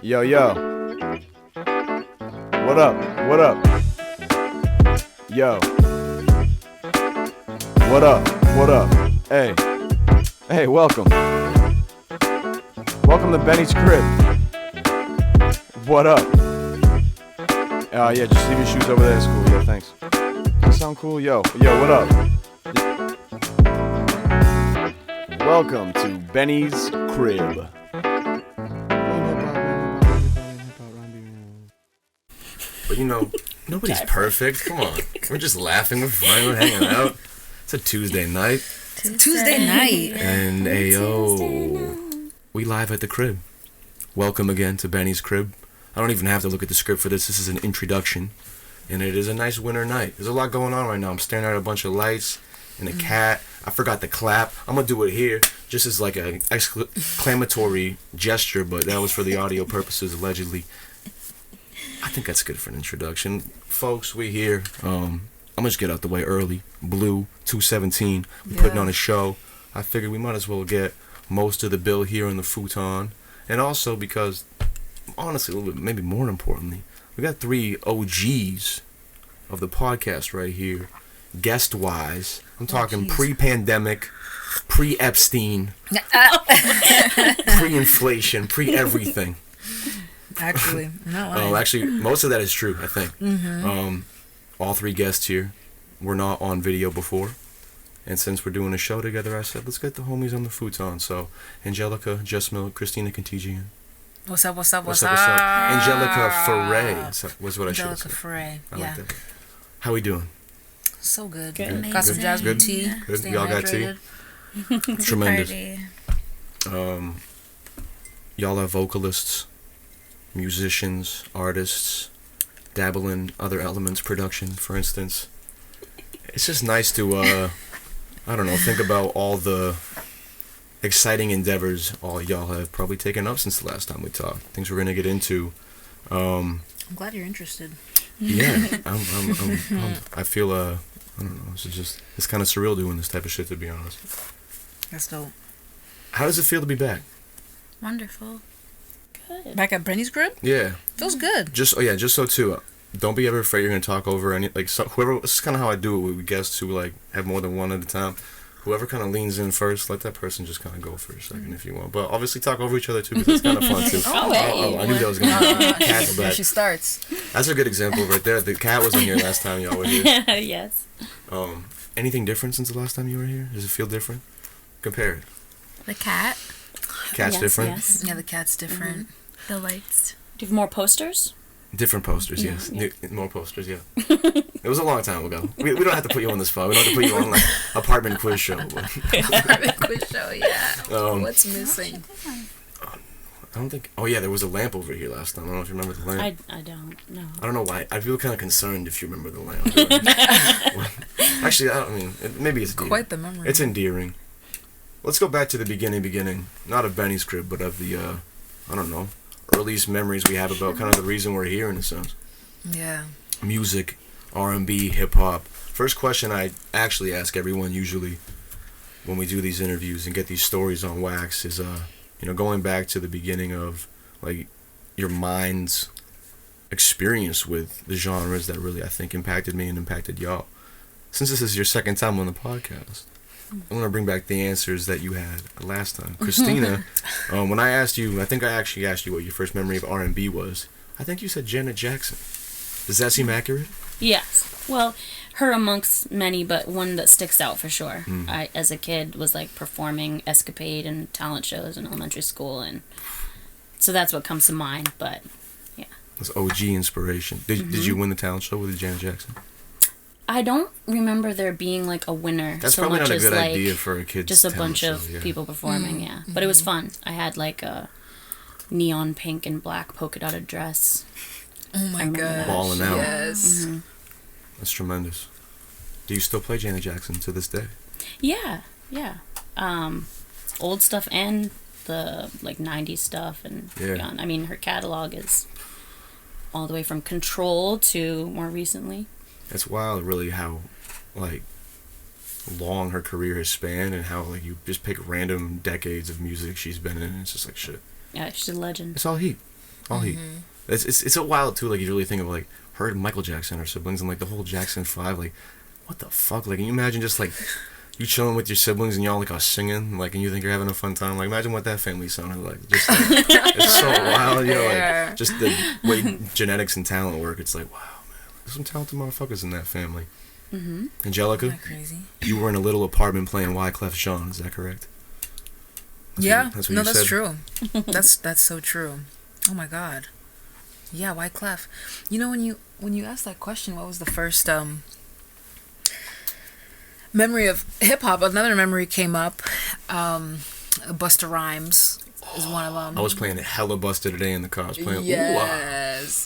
Yo, yo. What up? What up? Yo. What up? What up? Hey. Hey, welcome. Welcome to Benny's crib. What up? Yeah, just leave your shoes over there. It's cool. Yeah, thanks. Does that sound cool? Yo, what up? Welcome to Benny's crib. But you know, nobody's perfect. Come on. We're just laughing. We're fine. We're hanging out. It's a Tuesday night. Tuesday night. And ayo, we live at the crib. Welcome again to Benny's crib. I don't even have to look at the script for this. This is an introduction. And it is a nice winter night. There's a lot going on right now. I'm staring at a bunch of lights and a cat. I forgot to clap. I'm going to do it here just as like an exclamatory gesture, but that was for the audio purposes, allegedly. I think that's good for an introduction. Folks, we here. I'm going to just get out the way early. Blue, 217. We're putting on a show. I figured we might as well get most of the bill here in the futon. And also because, honestly, a little bit, maybe more importantly, we got 3 OGs of the podcast right here. Guest-wise. I'm talking pre-pandemic, pre-Epstein, pre-inflation, pre-everything. Actually, not lying. Actually, most of that is true, I think. Mm-hmm. All 3 guests here were not on video before. And since we're doing a show together, I said, let's get the homies on the futon. So, Angelikah, Just Milk, Kristina Kentigian. What's up? Angelikah Fahray was what I should have said. Angelikah Fahray, I like that. How we doing? So good. Good. Got some jasmine tea. Good. Staying Y'all got hydrated. tea? Tremendous. Y'all are vocalists, musicians, artists, dabble in other elements, production, for instance. It's just nice to, I don't know, think about all the exciting endeavors all y'all have probably taken up since the last time we talked. Things we're going to get into. I'm glad you're interested. Yeah, I feel, I don't know, it's kind of surreal doing this type of shit, to be honest. That's dope. How does it feel to be back? Wonderful. Good. Back at Benny's crib? Yeah. Feels good. Just so too, don't be ever afraid you're going to talk over any, like, whoever, this is kind of how I do it with guests who, like, have more than one at a time. Whoever kind of leans in first, let that person just kind of go for a second if you want. But obviously talk over each other too, because it's kind of fun too. I knew that was going to happen. Cat There she starts. That's a good example right there. The cat was in here last time y'all were here. Yes. Anything different since the last time you were here? Does it feel different? Compare it. The cat. Cat's Yes, different? Yes. Yeah, the cat's different. The lights. Do you have more posters? Different posters, Yeah, yes. yeah. More posters, yeah. It was a long time ago. We don't have to put you on the spot. We don't have to put you on like apartment quiz show. Apartment quiz show, yeah. What's missing? I don't think. Oh yeah, there was a lamp over here last time. I don't know if you remember the lamp. I don't know. I don't know why. I feel kind of concerned if you remember the lamp. Actually, maybe it's Quite the memory. It's endearing. Let's go back to the beginning. Not of Benny's crib, but of the I don't know, earliest memories we have about kind of the reason we're here in a sense. Yeah. Music, R&B, hip hop. First question I actually ask everyone usually when we do these interviews and get these stories on wax is going back to the beginning of like your mind's experience with the genres that really I think impacted me and impacted y'all. Since this is your second time on the podcast, I want to bring back the answers that you had last time. Kristina, when I asked you, I think I actually asked you what your first memory of R&B was. I think you said Janet Jackson. Does that seem accurate? Yes. Well, her amongst many, but one that sticks out for sure. I, as a kid, was like performing Escapade and talent shows in elementary school, and so that's what comes to mind. But yeah, That's OG inspiration. Did you win the talent show with Janet Jackson? I don't remember there being like a winner. That's so probably much not a as, good like, idea for a kid. Just a bunch of people performing, yeah. But it was fun. I had like a neon pink and black polka dotted dress. Oh my god. Balling out. Yes. Mm-hmm. That's tremendous. Do you still play Janet Jackson to this day? Yeah. Old stuff and the like 90s stuff and beyond. I mean, her catalog is all the way from Control to more recently. It's wild, really, how like long her career has spanned and how like you just pick random decades of music she's been in and it's just like shit. Yeah, she's a legend. It's all heat. All heat. It's so wild too. Like you really think of like her and Michael Jackson, her siblings, and like the whole Jackson 5. Like, what the fuck? Like, can you imagine just like you chilling with your siblings and y'all like are singing, like, and you think you're having a fun time? Like, imagine what that family sounded like. Just like, it's so wild, you know. Like, just the way genetics and talent work. It's like, wow, man, there's some talented motherfuckers in that family. Angelikah, Isn't that crazy? you were in a little apartment playing Wyclef Jean. Is that correct? That's what you that's said. true. That's so true. Oh my God. Yeah, Wyclef. You know, when you asked that question, what was the first memory of hip hop? Another memory came up. Busta Rhymes is one of them. I was playing hella Busta today in the car. I was playing. Yes.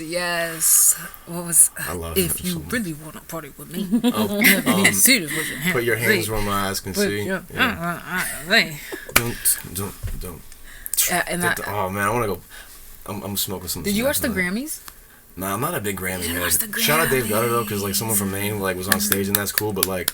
What was? I love if him you so much. really want to party with me, Put your hands where my eyes can see. Don't. And that, Oh man, I want to go. I'm smoking some. did you watch the Grammys? Nah, I'm not a big Grammy You head. watched the Shout out Dave Grammys. Gutter though, because like someone from Maine like was on stage and that's cool. But like,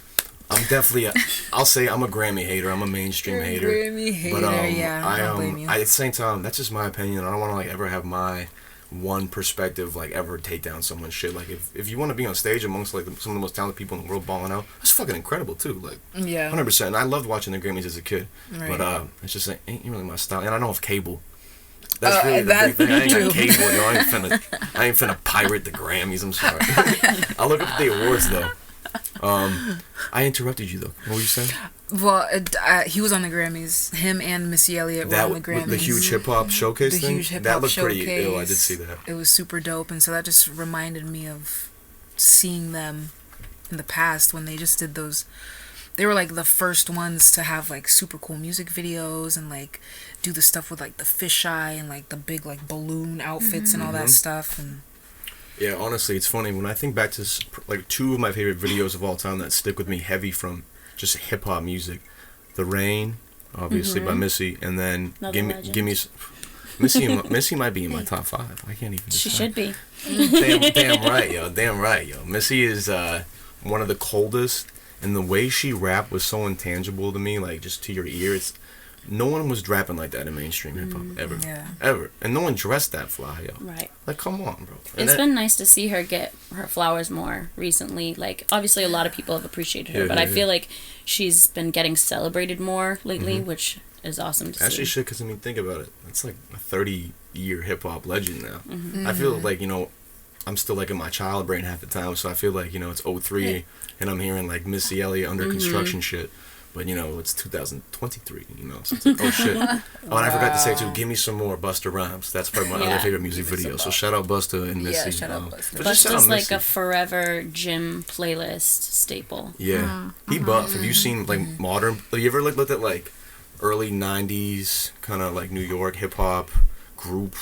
I'm definitely. I'll say I'm a Grammy hater. I'm a mainstream hater. Grammy hater, But yeah. I don't blame you. at the same time, that's just my opinion. I don't want to like ever have my one perspective like ever take down someone's shit. Like if you want to be on stage amongst like some of the most talented people in the world balling out, that's fucking incredible too. Like Yeah. 100%. And I loved watching the Grammys as a kid. Right. But it's just like ain't really my style. And I don't have cable. That's really the that big thing. I ain't too. got cable. Yo. I ain't finna pirate the Grammys. I'm sorry. I'll look up the awards though. I interrupted you though. What were you saying? Well, he was on the Grammys. Him and Missy Elliott were on the Grammys. The huge hip hop showcase The thing. huge hip That hop looked pretty showcase. ill. I did see that. It was super dope, and so that just reminded me of seeing them in the past when they just did those. They were like the first ones to have like super cool music videos and like do the stuff with like the fisheye and like the big like balloon outfits and all that stuff. And Yeah, honestly, it's funny when I think back to like two of my favorite videos of all time that stick with me heavy from just hip hop music. The Rain, obviously by Missy, and then Gimme Missy might be in my top 5. I can't even decide. She should be. Damn right, yo. Missy is one of the coldest, and the way she rapped was so intangible to me, like just to your ear. No one was rapping like that in mainstream hip hop ever, and no one dressed that fly, yo. Right. Like, come on, bro. It's been nice to see her get her flowers more recently. Like, obviously, a lot of people have appreciated her, but I feel like she's been getting celebrated more lately, which is awesome to see. Actually, shit, because I mean, think about it. It's like a 30-year hip hop legend now. I feel like, you know, I'm still like in my child brain half the time, so I feel like, you know, it's 03 and I'm hearing like Missy Eliott under construction shit. But, you know, it's 2023, you know, so it's like, oh shit. Oh, and I forgot to say too, give me some more Busta Rhymes. That's probably my other favorite music video. So shout out Busta and Missy. Yeah, shout out Busta. Busta's like a forever gym playlist staple. Yeah. He buff. Have you seen like modern, have you ever like looked at like early 90s kind of like New York hip hop group,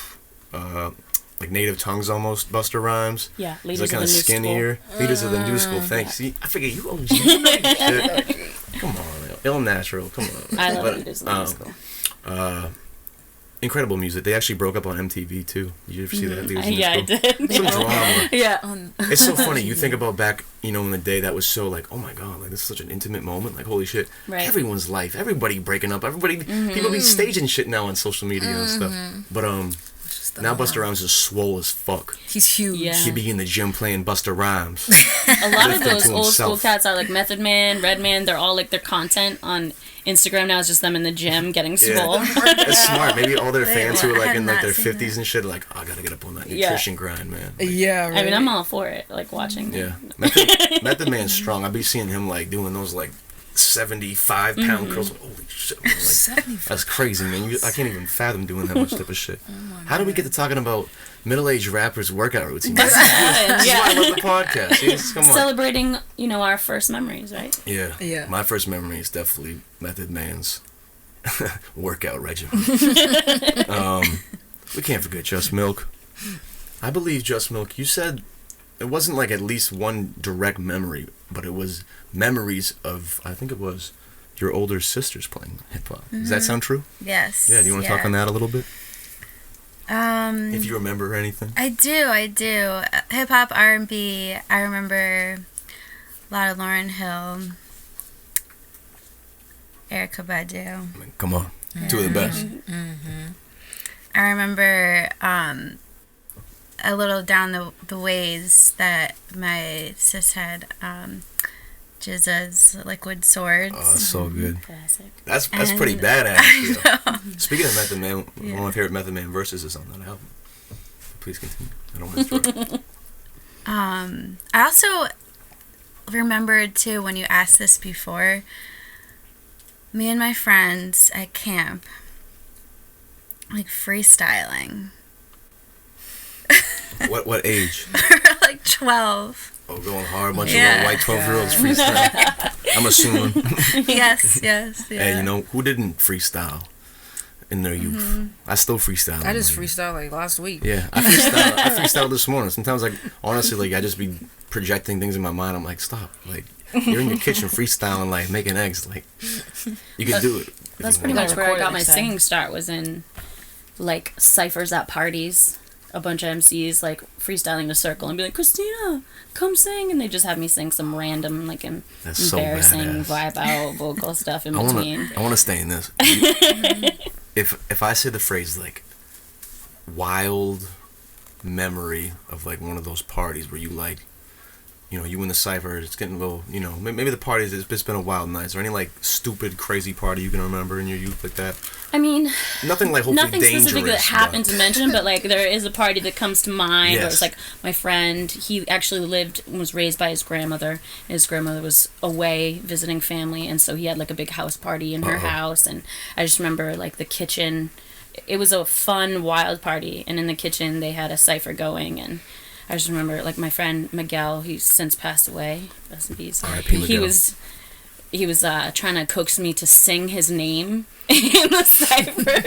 like Native Tongues almost, Busta Rhymes? Yeah, He's like kind of skinnier. Leaders of the New School. Thanks. See, I figured you OG. Shit. Come on, ill natural. Come on. I love Leaders of the New School. Incredible music. They actually broke up on MTV too. Did you ever see that? Leaders of the New Yeah, I School? did. Some drama. Yeah. It's so funny. You think about back, you know, in the day that was so like, oh my god, like this is such an intimate moment. Like holy shit, Right. everyone's life, everybody breaking up, everybody, people be staging shit now on social media and stuff. But now Busta Rhymes is swole as fuck. he's huge. Yeah. He be in the gym playing Busta Rhymes. A lot of Lifting those to old school himself. cats are like Method Man, Redman. They're all like their content on Instagram now is just them in the gym getting swole. It's smart. Maybe all their fans who are like I in like had their not seen 50s and shit are like, oh, I gotta get up on that Yeah. nutrition grind, man. Like, Yeah, right. I mean, I'm all for it. Like watching. yeah. Method Man's strong. I be seeing him like doing those like 75-pound curls. Holy shit, man. Like, 75. that's crazy, man. I can't even fathom doing that much type of shit. How do we get to talking about middle-aged rappers' workout routines? This is why I love the podcast. Yes, come on. Celebrating, you know, our first memories, right? Yeah. Yeah. My first memory is definitely Method Man's workout regimen. We can't forget Just Milk. I believe Just Milk, you said it wasn't like at least one direct memory, but it was memories of, I think it was your older sisters playing hip-hop. Does that sound true? Yes. Yeah, do you want to talk on that a little bit? Um, If you remember anything. I do. Hip hop, R&B. I remember a lot of Lauryn Hill, Erykah Badu. I mean, come on. Two of the best. I remember a little down the ways that my sis had Jizza's liquid swords. Oh, that's so good. Classic. That's pretty badass. Speaking of Method Man, one of my favorite Method Man verses is on that album. Please continue. I don't want to destroy it. I also remembered too when you asked this before. Me and my friends at camp, like freestyling. What age? Like 12. Oh, going hard, bunch of little white 12-year-olds freestyle. I'm assuming. Yes. Hey, you know who didn't freestyle in their youth? I still freestyle. I just freestyled like last week. Yeah, I freestyled this morning. Sometimes, like, honestly, like, I just be projecting things in my mind. I'm like, stop. Like, you're in your kitchen freestyling, like, making eggs. Like, you can do it. That's pretty much where I got my singing start, was in, like, ciphers at parties. A bunch of MCs, like, freestyling a circle and be like, Kristina, come sing. And they just have me sing some random, like, embarrassing vibe out vocal stuff in between. I want to stay in this. If I say the phrase, like, wild memory of, like, one of those parties where you, like, you know, you in the cypher, it's getting a little, you know, maybe the parties, it's been a wild night. Is there any, like, stupid, crazy party you can remember in your youth like that? I mean, nothing, like, hopefully nothing dangerous. specific that happened to mention, but, like, there is a party that comes to mind where it's, like, my friend, he actually was raised by his grandmother. His grandmother was away visiting family, and so he had, like, a big house party in her house, and I just remember, like, the kitchen. It was a fun, wild party, and in the kitchen they had a cypher going, and I just remember, like, my friend Miguel, he's since passed away. Rest in peace. R.I.P. Miguel. He was trying to coax me to sing his name in the cipher.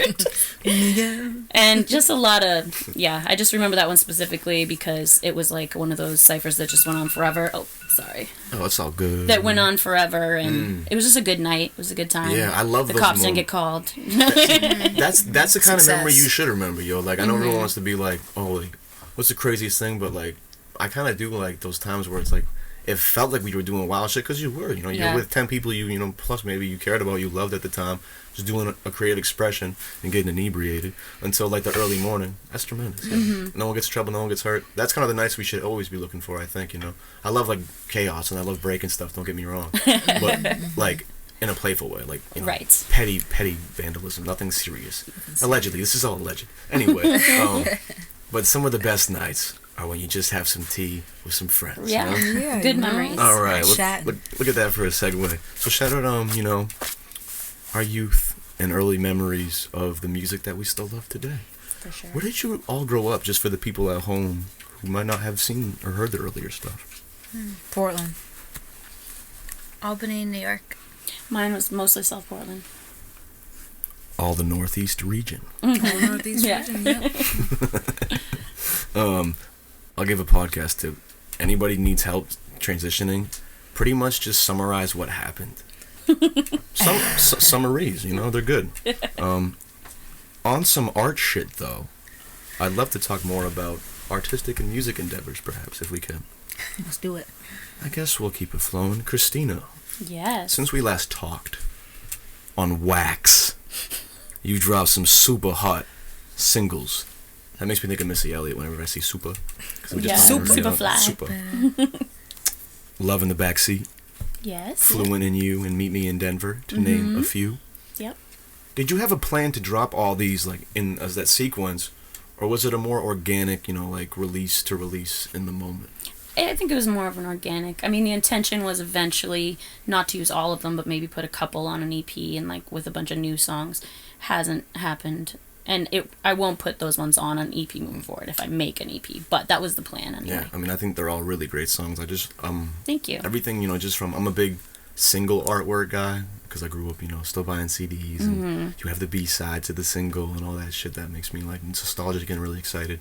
And just a lot of, I just remember that one specifically because it was, like, one of those ciphers that just went on forever. Oh, sorry. Oh, it's all good. That went on forever, and it was just a good night. It was a good time. Yeah, I love the those cops didn't get called. That's the kind of memory you should remember, yo. Like, I know everyone wants to be like, oh, like, what's the craziest thing? But, like, I kind of do like those times where it's like, it felt like we were doing wild shit because you were, you know, you're with 10 people you know, plus maybe you cared about, you loved at the time, just doing a creative expression and getting inebriated until, like, the early morning. That's tremendous. Yeah. No one gets in trouble, no one gets hurt. That's kind of the nights we should always be looking for, I think, you know. I love, like, chaos and I love breaking stuff, don't get me wrong. But, like, in a playful way, like, you know, petty vandalism, nothing serious. Allegedly, this is all alleged. Anyway, but some of the best nights are when you just have some tea with some friends. Yeah, you know? Yeah, good memories. All right, look at that for a segue. So shout out, you know, our youth and early memories of the music that we still love today. For sure. Where did you all grow up, just for the people at home who might not have seen or heard the earlier stuff? Portland. Albany, New York. Mine was mostly South Portland. All the Northeast region. Northeast region, yeah. I'll give a podcast tip. Anybody needs help transitioning, pretty much just summarize what happened. Summaries, you know, they're good. On some art shit, though, I'd love to talk more about artistic and music endeavors, perhaps, if we can. Let's do it. I guess we'll keep it flowing. Kristina. Yes. Since we last talked on Wax, you dropped some super hot singles. That makes me think of Missy Eliott whenever I see super. Super fly. Super. Love in the Backseat. Yes. Fluent in You and Meet Me in Denver, to name a few. Yep. Did you have a plan to drop all these, like, in as that sequence, or was it a more organic, you know, like, release in the moment? I think it was more of an organic. I mean, the intention was eventually not to use all of them, but maybe put a couple on an EP and, like, with a bunch of new songs. Hasn't happened. And I won't put those ones on an EP moving forward if I make an EP. But that was the plan anyway. Yeah, I mean, I think they're all really great songs. I just, Thank you. Everything, you know, just from, I'm a big single artwork guy, because I grew up, you know, still buying CDs, and you have the B-side to the single and all that shit that makes me, like, nostalgic and really excited.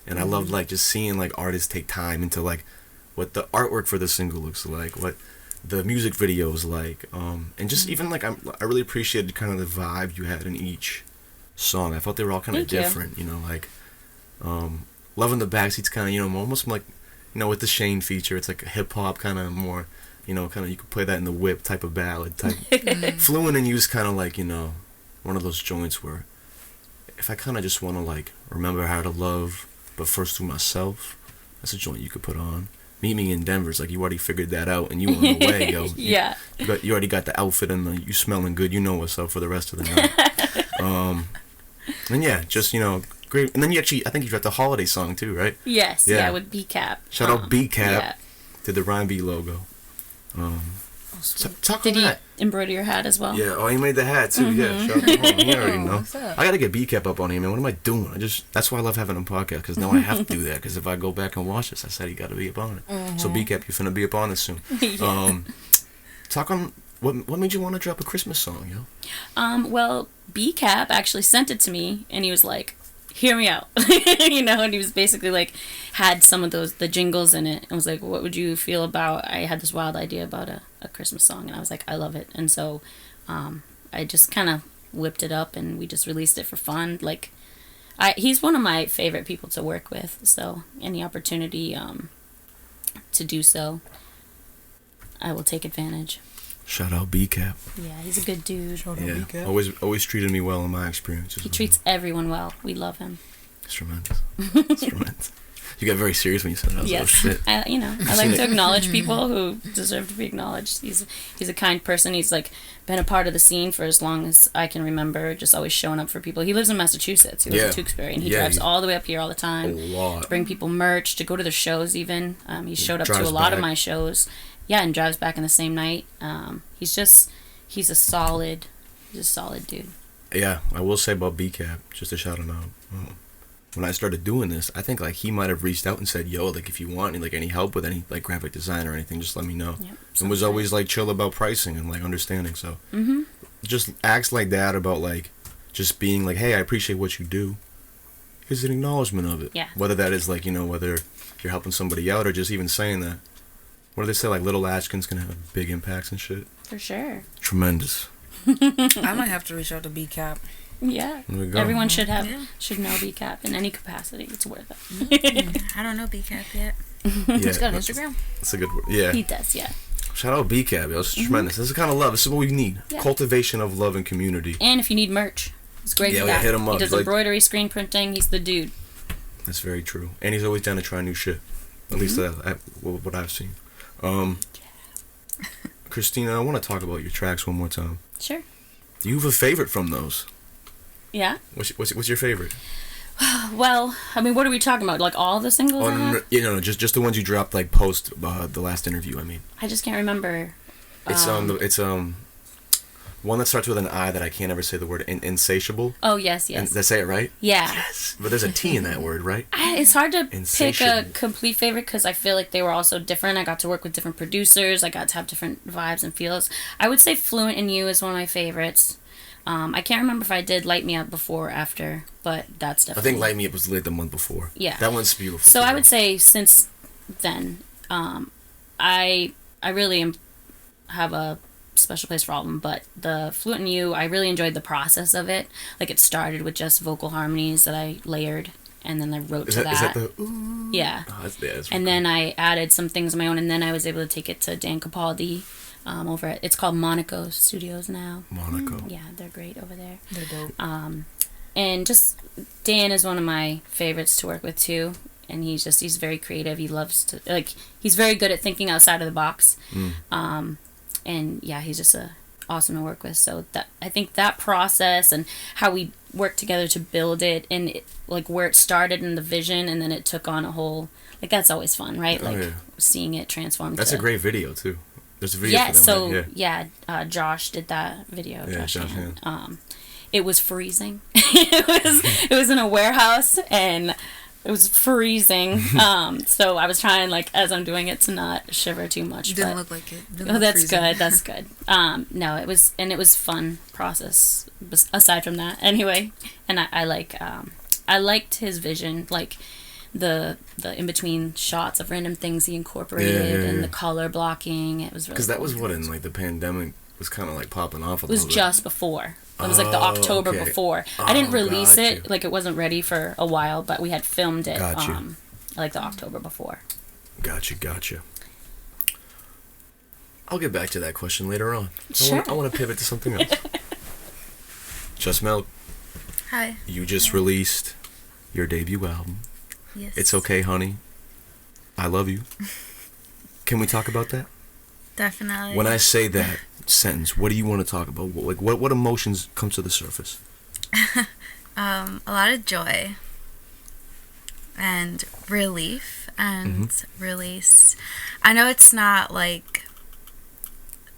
And I love, like, just seeing, like, artists take time into, like, what the artwork for the single looks like, what the music video is like, and just even, like, I really appreciated kind of the vibe you had in each song. I thought they were all kind of different, you know, like, Love in the Backseat's kind of, you know, almost like, you know, with the Shane feature, it's like a hip-hop kind of more, you know, kind of, you could play that in the whip type of ballad type. Fluent in You's kind of like, you know, one of those joints where if I kind of just want to, like, remember how to love but First to Myself, that's a joint you could put on. Meet Me in Denver's like you already figured that out and you on the way, yo. Yeah. You already got the outfit and you smelling good. You know what's up for the rest of the night. And yeah, just, you know, great. And then I think you got the holiday song too, right? Yes, yeah, with B-Cap. Shout out B-Cap. Yeah. Did the RhymeBeat logo. Talk Did on he that. embroider your hat as well? Yeah, oh, he made the hat too. Yeah, shout out to him. He already know. What's up? I gotta get B-Cap up on him, man. What am I doing? That's why I love having him podcast, because now I have to do that, because if I go back and watch this, I said he gotta be up on it. So B-Cap, you're finna be up on this soon. Yeah. Talk on, what made you want to drop a Christmas song, yo? Well, B-Cap actually sent it to me, and he was like, hear me out. You know, and he was basically like, had some of the jingles in it, and was like, what would you feel about, I had this wild idea about a Christmas song, and I was like, I love it. And so I just kind of whipped it up, and we just released it for fun. Like, he's one of my favorite people to work with, so any opportunity to do so, I will take advantage. Shout out B-Cap. Yeah, he's a good dude. Yeah, always treated me well in my experiences. He treats everyone well. We love him. It's tremendous. It's tremendous. You got very serious when you said that. I was like, oh shit. I like to acknowledge people who deserve to be acknowledged. He's a kind person. He's like been a part of the scene for as long as I can remember, just always showing up for people. He lives in Massachusetts. He lives in Tewksbury, and he drives all the way up here all the time. A lot. To bring people merch, to go to the shows even. He showed up to a lot of my shows. Yeah, and drives back in the same night. He's a solid dude. Yeah, I will say about B-Cap, just to shout him out. When I started doing this, I think like he might have reached out and said, "Yo, like if you want any help with any like graphic design or anything, just let me know." Yep, and was always like chill about pricing and like understanding. So just acts like that about like just being like, "Hey, I appreciate what you do," is an acknowledgement of it. Yeah. Whether that is like, you know, whether you're helping somebody out or just even saying that. What do they say? Like little actions can have big impacts and shit. For sure. Tremendous. I might have to reach out to B-Cap. Yeah. Everyone should know B-Cap in any capacity. It's worth it. I don't know B-Cap yet. Yeah, He's got an Instagram. That's a good word. Yeah. He does, yeah. Shout out B-Cap, yo. It's tremendous. This is the kind of love. This is what we need. Yeah. Cultivation of love and community. And if you need merch, it's great for that. Hit him up. He does embroidery, screen printing. He's the dude. That's very true. And he's always down to try new shit. At least what I've seen. Kristina, I want to talk about your tracks one more time. Sure. Do you have a favorite from those? Yeah. What's your favorite? Well, I mean, what are we talking about? Like all the singles? Oh, no, just the ones you dropped like post the last interview. I mean, I just can't remember. It's one that starts with an I that I can't ever say the word. Insatiable. Oh yes. Did I say it right? Yeah. Yes, but there's a T in that word, right? It's hard to pick a Insatiable. complete favorite because I feel like they were all so different. I got to work with different producers. I got to have different vibes and feels. I would say Fluent in You is one of my favorites. I can't remember if I did Light Me Up before or after, but that's definitely... I think Light Me Up was late the month before. Yeah. That one's beautiful. So I would say since then, I really have a special place for all of them, but the Fluent in You, I really enjoyed the process of it. Like it started with just vocal harmonies that I layered, and then I wrote to that. Is that the ooh? Yeah. Oh, that's And then I added some things of my own, and then I was able to take it to Dan Capaldi over at, it's called Monaco Studios now. Monaco. Yeah, they're great over there. They're dope. And just Dan is one of my favorites to work with too, and he's very creative. He loves to, like, he's very good at thinking outside of the box. And yeah, he's just awesome to work with. So that, I think that process and how we worked together to build it, and it, like where it started in the vision, and then it took on a whole, like, that's always fun, right? Like seeing it transform. That's a great video too. There's a video for them, right? Josh did that video. Yeah, Josh Hand. It was freezing. it was in a warehouse, and it was freezing. So I was trying, like, as I'm doing it, to not shiver too much. Didn't look like it. That's good. That's good. No, it was fun process. Aside from that, anyway, and I liked his vision, like the in between shots of random things he incorporated and the color blocking. It was really because that was what in like the pandemic was kind of like popping off a little bit. It was just before. It was like the October before. I didn't release it. Like, it wasn't ready for a while, but we had filmed it like the October before. Gotcha. I'll get back to that question later on. Sure. I want to pivot to something else. Just Milk. Hi. You just released your debut album. Yes. It's okay, honey. I love you. Can we talk about that? Definitely. When I say that sentence, what do you want to talk about? What emotions come to the surface? A lot of joy and relief and release. I know it's not like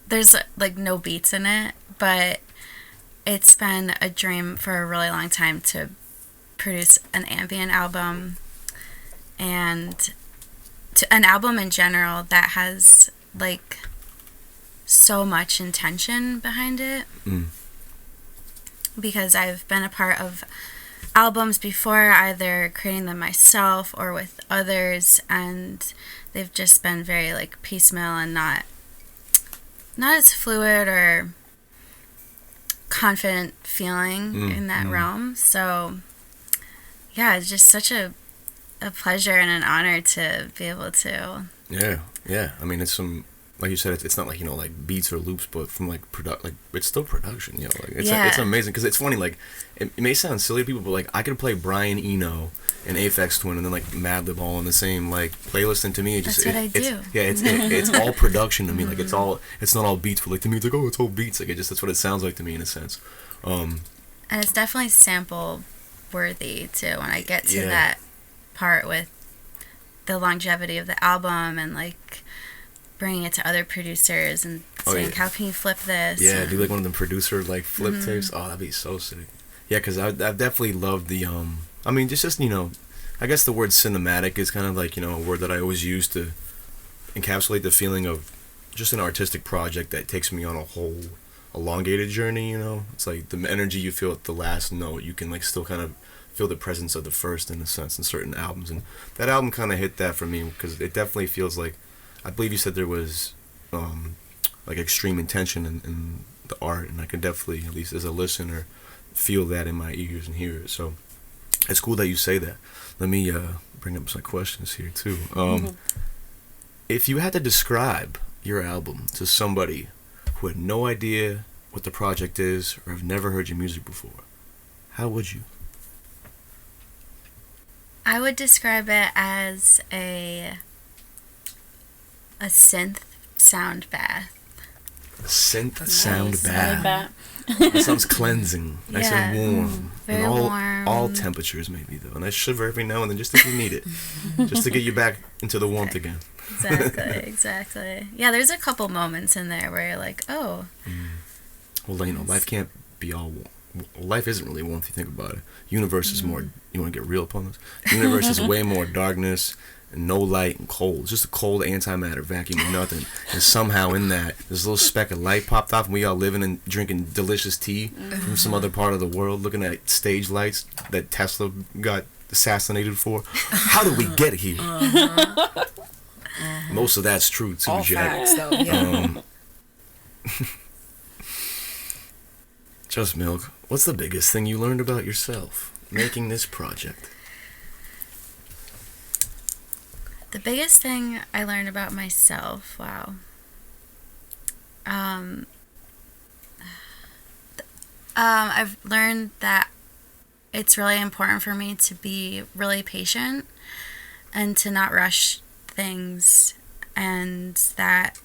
there's like no beats in it, but it's been a dream for a really long time to produce an ambient album and an album in general that has like so much intention behind it. Because I've been a part of albums before, either creating them myself or with others, and they've just been very like piecemeal and not as fluid or confident feeling in that realm. So yeah, it's just such a pleasure and an honor to be able to. Yeah. I mean, it's some, like you said, it's not like, like beats or loops, but from like it's still production, like it's amazing, because it's funny, like it may sound silly to people, but like I could play Brian Eno and Aphex Twin and then like Madlib all in the same like playlist, and to me that's what I do. It's all production to me. Like it's not all beats, but like to me it's like, oh, it's all beats. Like that's what it sounds like to me in a sense. And it's definitely sample worthy too when I get to that part with the longevity of the album and like bringing it to other producers and saying, how can you flip this? Yeah, do like one of them producer like flip tapes. Oh, that'd be so sick. Yeah, because I've definitely loved the I mean, just I guess the word cinematic is kind of like a word that I always use to encapsulate the feeling of just an artistic project that takes me on a whole elongated journey. It's like the energy you feel at the last note, you can like still kind of feel the presence of the first, in a sense, in certain albums, and that album kind of hit that for me, because it definitely feels like, I believe you said there was like extreme intention in the art, and I can definitely, at least as a listener, feel that in my ears and hear it. So it's cool that you say that. Let me bring up some questions here too. If you had to describe your album to somebody who had no idea what the project is or have never heard your music before, how would you? I would describe it as a synth sound bath. A synth sound bath. That sounds cleansing, nice and warm. Very and warm. All temperatures maybe though. And I shiver every now and then just if you need it. Just to get you back into the warmth again. Exactly. Yeah, there's a couple moments in there where you're like, oh. Well, life can't be all warm. Life isn't really warm if you think about it. Universe is more, you want to get real upon this? Universe is way more darkness and no light and cold. It's just a cold antimatter vacuum of nothing. And somehow in that, this little speck of light popped off, and we all living and drinking delicious tea from some other part of the world, looking at stage lights that Tesla got assassinated for. How did we get here? Most of that's true too, all Jack. facts, though. Yeah. Just Milk, what's the biggest thing you learned about yourself making this project? The biggest thing I learned about myself, wow. I've learned that it's really important for me to be really patient and to not rush things, and that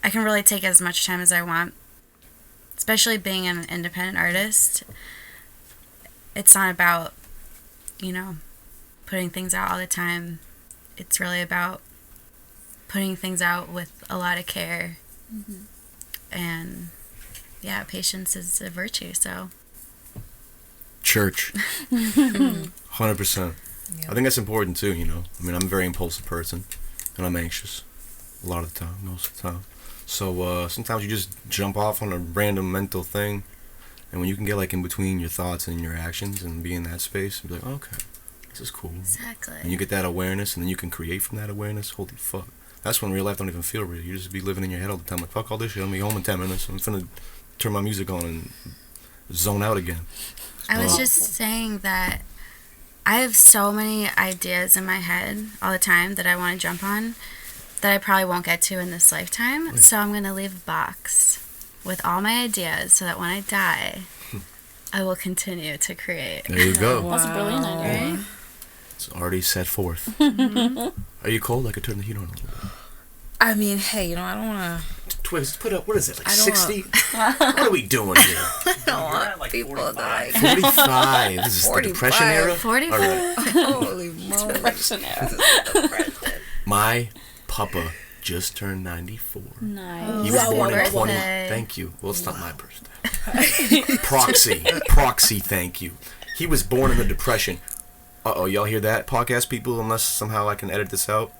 I can really take as much time as I want. Especially being an independent artist, it's not about, putting things out all the time. It's really about putting things out with a lot of care. And, yeah, patience is a virtue, so. Church. 100%. Yeah. I think that's important, too, I mean, I'm a very impulsive person, and I'm anxious a lot of the time, most of the time. So sometimes you just jump off on a random mental thing, and when you can get like in between your thoughts and your actions and be in that space and be like, okay, this is cool. Exactly. And you get that awareness, and then you can create from that awareness. Holy fuck. That's when real life don't even feel real. You just be living in your head all the time like, fuck all this shit, I'm gonna be home in 10 minutes. I'm finna turn my music on and zone out again. I was just saying that I have so many ideas in my head all the time that I want to jump on that I probably won't get to in this lifetime. Right. So I'm going to leave a box with all my ideas so that when I die, I will continue to create. There you go. Wow. That's a brilliant idea. Right? It's already set forth. Are you cold? I could turn the heat on a little bit. I mean, hey, you know, I don't want to. Twigs, put up, what is it, like I don't 60? What are we doing here? I don't want people to like 45. This is 45. the Depression era? 45. All right. holy moly. Depression era. My papa just turned 94. Nice. He was born in Happy 20. birthday. Thank you. Well, it's not my birthday. Proxy, thank you. He was born in the Depression. Uh-oh, y'all hear that, podcast people? Unless somehow I can edit this out.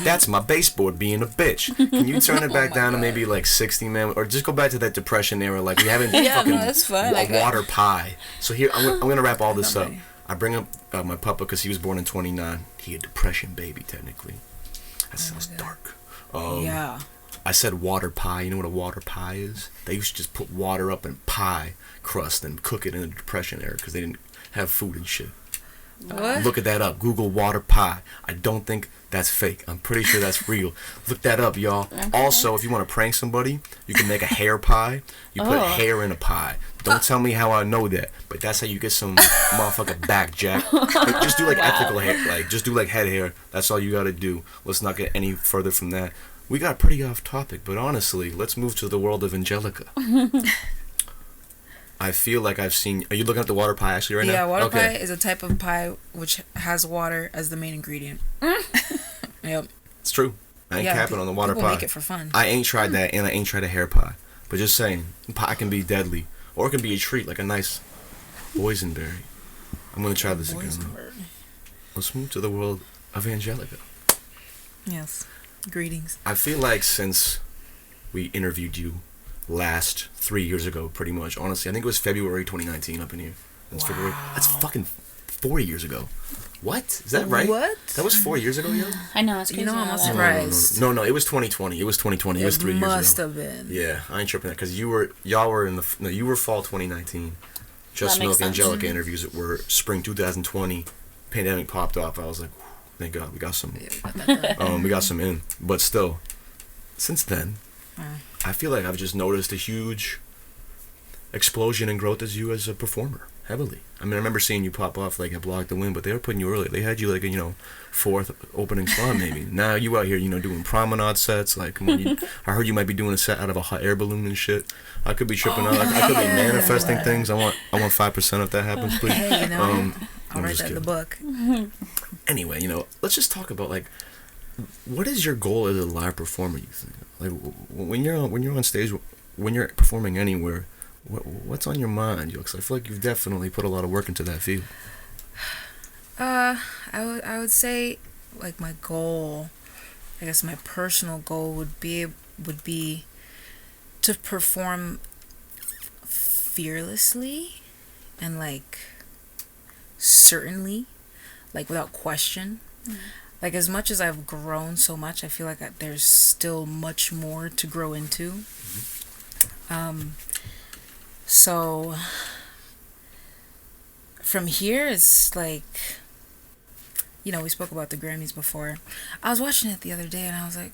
That's my baseboard being a bitch. Can you turn it back down to maybe like 60, man? Or just go back to that Depression era, like we haven't fucking that's fine. a water pie. So here, I'm gonna wrap all this up. I bring up my papa because he was born in 29. He a Depression baby, technically. That sounds dark. Yeah. I said water pie. You know what a water pie is? They used to just put water up in pie crust and cook it in the Depression era because they didn't have food and shit. What? Look at that up. Google water pie. I don't think that's fake. I'm pretty sure that's real. Look that up, y'all. Okay. Also, if you want to prank somebody, you can make a hair pie. You put hair in a pie. Don't tell me how I know that, but that's how you get some motherfucker back, Jack. Like, just do like ethical hair. Like, just do like head hair. That's all you gotta do. Let's not get any further from that. We got pretty off topic, but honestly, let's move to the world of Angelikah. I feel like I've seen. Are you looking at the water pie actually right now? Yeah, water pie is a type of pie which has water as the main ingredient. Yep. It's true. I ain't capping on the water people pie. make it for fun. I ain't tried that, and I ain't tried a hair pie. But just saying, pie can be deadly, or it can be a treat, like a nice boysenberry. I'm gonna try this again. Boysenberry. Let's move to the world of Angelikah. Yes. Greetings. I feel like since we interviewed you last 3 years ago, pretty much. Honestly, I think it was February 2019 up in here. That's February. That's fucking 4 years ago. What? Is that right? What? That was 4 years ago, yo? I know, it's crazy. You know, I'm how not that- surprised. No, it was 2020. It was 2020. It was 3 years ago. Must have been. Yeah, I ain't tripping that because you were in the you were fall 2019. Just That Milk makes sense. Angelikah interviews that were spring 2020. Pandemic popped off. I was like, thank God we got some. Yeah, we got that done. We got some in, but still, since then, I feel like I've just noticed a huge explosion in growth as you as a performer, heavily. I mean, I remember seeing you pop off like at Block the Wind, but they were putting you early. They had you like a, fourth opening slot maybe. Now you out here, doing promenade sets. Like, come on, I heard you might be doing a set out of a hot air balloon and shit. I could be tripping out. I could be manifesting things. I want 5% if that happens, please. Hey, I'll I'm write just that in the kidding. book. Anyway, let's just talk about like, what is your goal as a live performer? You think, like, when you're on stage, when you're performing anywhere, what's on your mind? Because I feel like you've definitely put a lot of work into that field. I would say like my goal, I guess my personal goal would be to perform fearlessly and like certainly, like without question. Like, as much as I've grown so much, I feel like there's still much more to grow into. So from here, it's like, we spoke about the Grammys before. I was watching it the other day and I was like,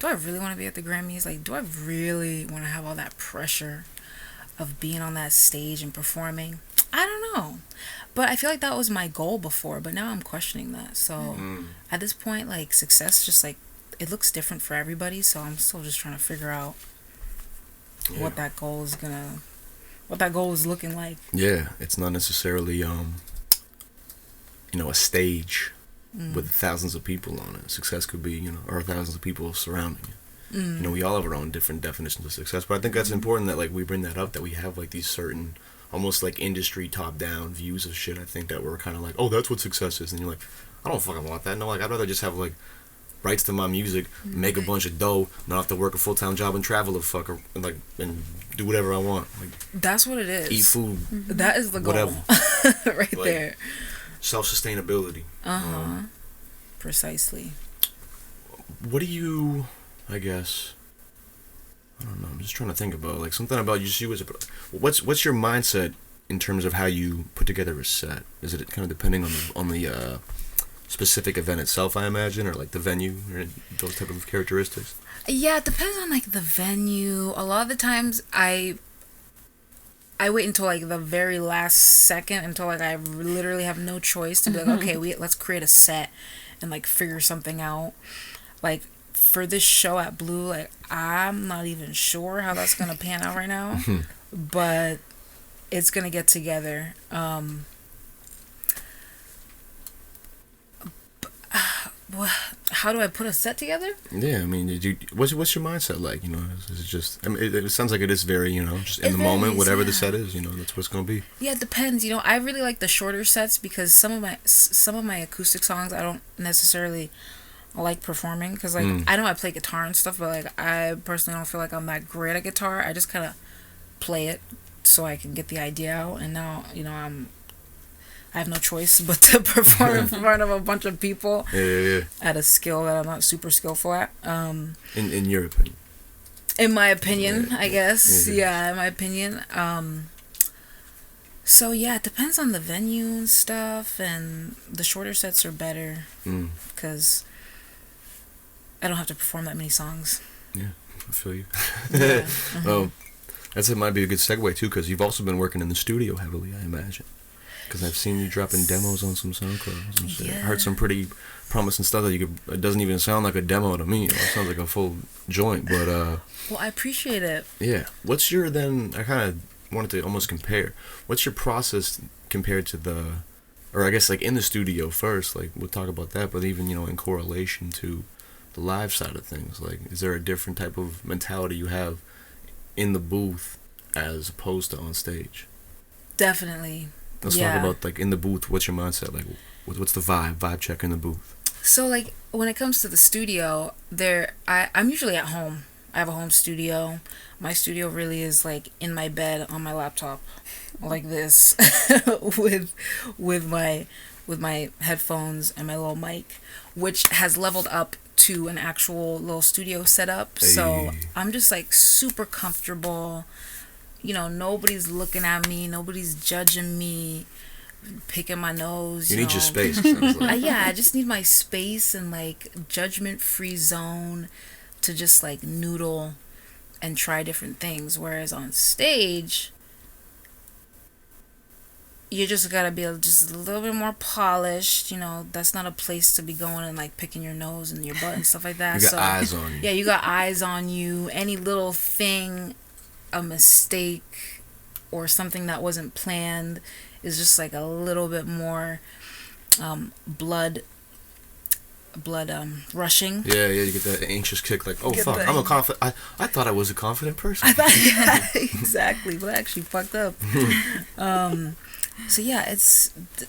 do I really want to be at the Grammys? Like, do I really want to have all that pressure of being on that stage and performing? I don't know. But I feel like that was my goal before, but now I'm questioning that. So at this point, like, success just like, it looks different for everybody. So I'm still just trying to figure out what that goal is looking like. Yeah, it's not necessarily a stage with thousands of people on it. Success could be, or thousands of people surrounding you. We all have our own different definitions of success, but I think that's important that like we bring that up, that we have like these certain almost like industry top-down views of shit. I think that we're kind of like, oh, that's what success is, and you're like, I don't fucking want that. No, like, I'd rather just have like rights to my music, make a bunch of dough, not have to work a full-time job and travel the fuck, and do whatever I want. Like, that's what it is. Eat food. That is the goal. Whatever. Right there. Self-sustainability. Precisely. What do you, I guess, I don't know, I'm just trying to think about, like, something about you as a, what's your mindset in terms of how you put together a set? Is it kind of depending on the specific event itself, I imagine, or like the venue, or those type of characteristics? Yeah, it depends on like the venue. A lot of the times I wait until like the very last second, until like I literally have no choice to be like, okay, let's create a set and like figure something out. Like for this show at Blue, like I'm not even sure how that's gonna pan out right now, but it's gonna get together. How do I put a set together? Yeah, I mean, what's your mindset like? You know, is it just? I mean, it sounds like it is very, you know, just in the moment, whatever the set is, you know, that's what it's gonna be. Yeah, it depends. You know, I really like the shorter sets because some of my acoustic songs I don't necessarily like performing because like I know I play guitar and stuff, but like I personally don't feel like I'm that great at guitar. I just kind of play it so I can get the idea out, and now you know I have no choice but to perform in front of a bunch of people at a skill that I'm not super skillful at. In your opinion? In my opinion, I guess. Yeah, in my opinion. So yeah, it depends on the venue and stuff, and the shorter sets are better because I don't have to perform that many songs. Yeah, I feel you. Yeah. Oh, it might be a good segue too, because you've also been working in the studio heavily, I imagine. Because I've seen you dropping demos on some SoundCloud and shit. I heard some pretty promising stuff that it doesn't even sound like a demo to me. You know, it sounds like a full joint, but well, I appreciate it. Yeah. What's your then? I kind of wanted to almost compare. What's your process compared to or I guess like in the studio first? Like we'll talk about that, but even in correlation to the live side of things. Like, is there a different type of mentality you have in the booth as opposed to on stage? Definitely. Let's talk about, like, in the booth, what's your mindset? Like, what's the vibe check in the booth? So, like, when it comes to the studio, I'm usually at home. I have a home studio. My studio really is, like, in my bed on my laptop, like this, with my headphones and my little mic, which has leveled up to an actual little studio setup. Hey. So, I'm just, like, super comfortable. You know, nobody's looking at me, nobody's judging me, picking my nose. You need your space. Sounds like. Yeah, I just need my space and like judgment-free zone to just like noodle and try different things. Whereas on stage, you just gotta be just a little bit more polished. You know, that's not a place to be going and like picking your nose and your butt and stuff like that. You got eyes on you. Yeah, you got eyes on you. Any little thing, a mistake or something that wasn't planned is just like a little bit more blood rushing. Yeah, you get that anxious kick like, oh fuck, I'm a confident I thought I was a confident person. Yeah, exactly, but I actually fucked up. So yeah, it's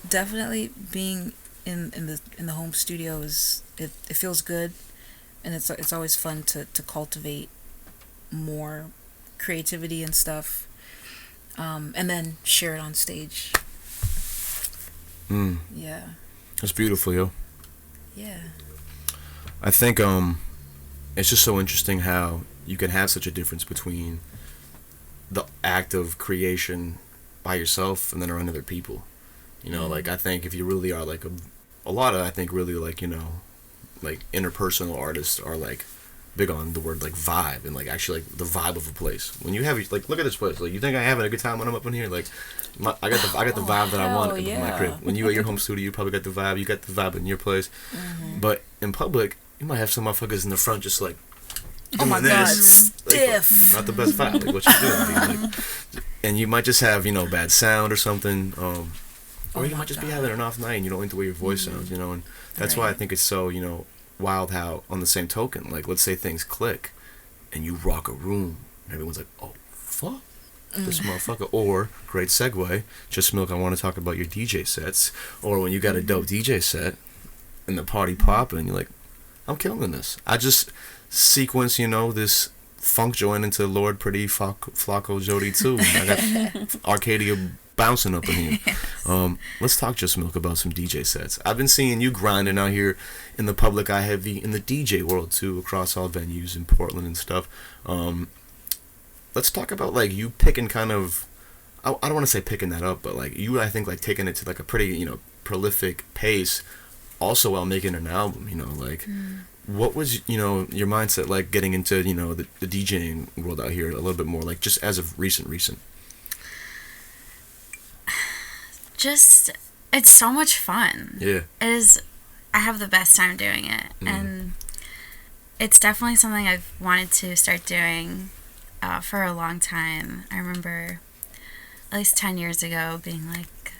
definitely being in the home studio it feels good, and it's always fun to cultivate more creativity and stuff, and then share it on stage. Yeah, that's beautiful, yo. Yeah, I think it's just so interesting how you can have such a difference between the act of creation by yourself and then around other people. You know, like I think if you really are like a lot of I think really like like interpersonal artists are like big on the word like vibe and like actually like the vibe of a place. When you have like look at this place, like you think I'm having a good time when I'm up in here, like I got the vibe that I want in my crib. When you at your home studio, you probably got the vibe. You got the vibe in your place, but in public, you might have some motherfuckers in the front just like oh my god, stiff. Like, not the best vibe. Like what you doing? Like, and you might just have bad sound or something, or you might just be having an off night and you don't like the way your voice sounds, and that's why I think it's so wild how on the same token, like let's say things click and you rock a room and everyone's like, oh fuck this motherfucker, or great segue, just Milk, I want to talk about your DJ sets, or when you got a dope DJ set and the party popping and you're like, I'm killing this. I just sequence this funk joint into Lord Pretty Flacco Jody too. I got Arcadia bouncing up in here. Let's talk just Milk about some DJ sets. I've been seeing you grinding out here in the public eye heavy in the DJ world too, across all venues in Portland and stuff. Let's talk about like you picking kind of, I don't want to say picking that up, but like you, I think like taking it to like a pretty prolific pace, also while making an album. Like what was your mindset like getting into the DJing world out here a little bit more, like just as of recent? just, it's so much fun. Yeah. It is, I have the best time doing it. And it's definitely something I've wanted to start doing for a long time. I remember at least 10 years ago being like,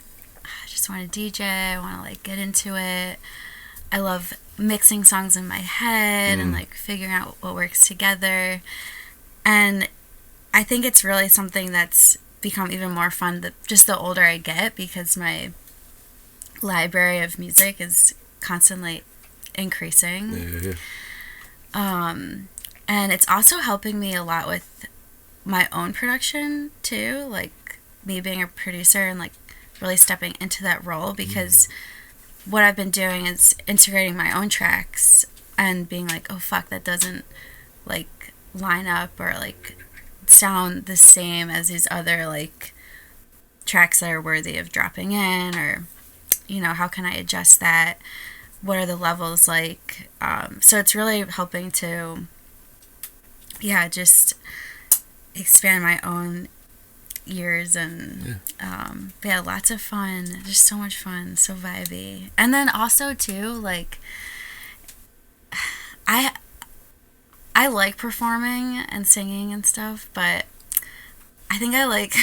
I just want to DJ, I want to like get into it. I love mixing songs in my head and like figuring out what works together. And I think it's really something that's become even more fun just the older I get, because my library of music is constantly increasing. And it's also helping me a lot with my own production too, like me being a producer and like really stepping into that role, because what I've been doing is integrating my own tracks and being like, oh fuck, that doesn't like line up or like sound the same as these other like tracks that are worthy of dropping in, or you know, how can I adjust that, what are the levels like. So it's really helping to just expand my own ears. And lots of fun, just so much fun, so vibey. And then also too, like I like performing and singing and stuff, but I think I like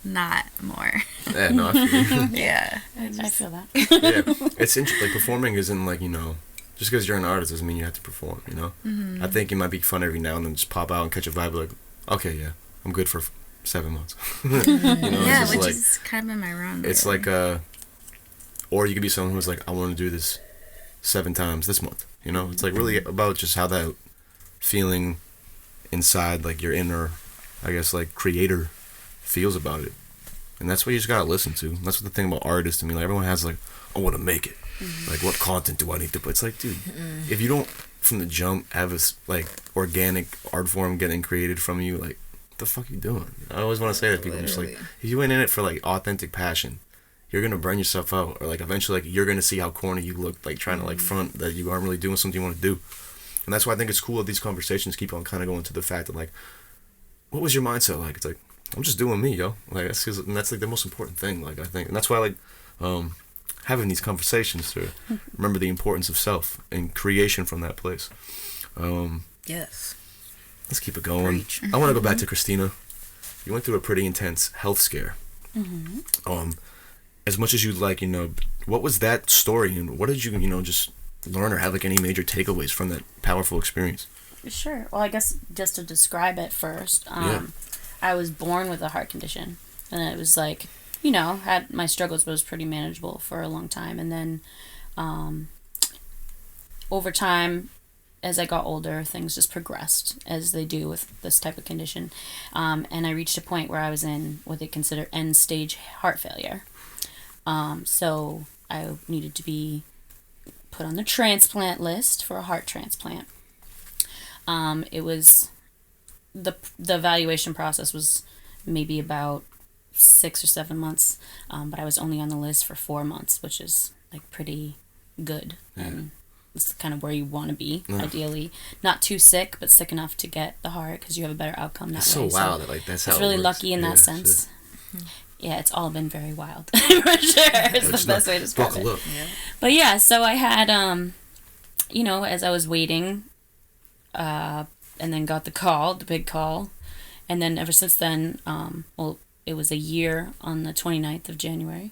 not more. Yeah, no, I feel you. Yeah. I feel that. Yeah, it's interesting. Like, performing isn't like, you know, just because you're an artist doesn't mean you have to perform, you know? I think it might be fun every now and then, just pop out and catch a vibe, like, okay, yeah, I'm good for 7 months. You know, Yeah, it's which like, is kind of been my run. it's really. like, or you could be someone who's like, I want to do this 7 times this month, you know? It's like really about just how that feeling inside, like your inner, I guess, like creator feels about it. And that's what you just gotta listen to. That's what the thing about artists to me, like everyone has like, I want to make it. Like, what content do I need to put? It's like, dude, if you don't from the jump have this like organic art form getting created from you, like, what the fuck are you doing? I always want to say that to people, just like, if you went in it for like authentic passion, you're gonna burn yourself out, or like eventually like you're gonna see how corny you look, like trying to like front that you aren't really doing something you want to do. And that's why I think it's cool that these conversations keep on kind of going to the fact that like, what was your mindset like? It's like, I'm just doing me, yo. Like, and that's like the most important thing, like, I think. And that's why I like having these conversations to remember the importance of self and creation from that place. Yes. Let's keep it going. I want to go back to Kristina. You went through a pretty intense health scare. As much as you'd like, you know, what was that story, and what did you, you know, just learn or have like any major takeaways from that powerful experience? Sure. Well, I guess just to describe it first, I was born with a heart condition, and it was like, you know, had my struggles, but it was pretty manageable for a long time. And then over time, as I got older, things just progressed, as they do with this type of condition. And I reached a point where I was in what they consider end-stage heart failure. So I needed to be put on the transplant list for a heart transplant. It was, the evaluation process was maybe about 6 or 7 months, but I was only on the list for 4 months, which is like pretty good. And it's kind of where you want to be, ideally. Not too sick, but sick enough to get the heart, because you have a better outcome that way. So wild, like that's how it's it really works. lucky in that sense. Yeah, it's all been very wild, for sure. It's the best way to describe it. But yeah, so I had, you know, as I was waiting, and then got the big call, and then ever since then, well, it was a year on the 29th of January.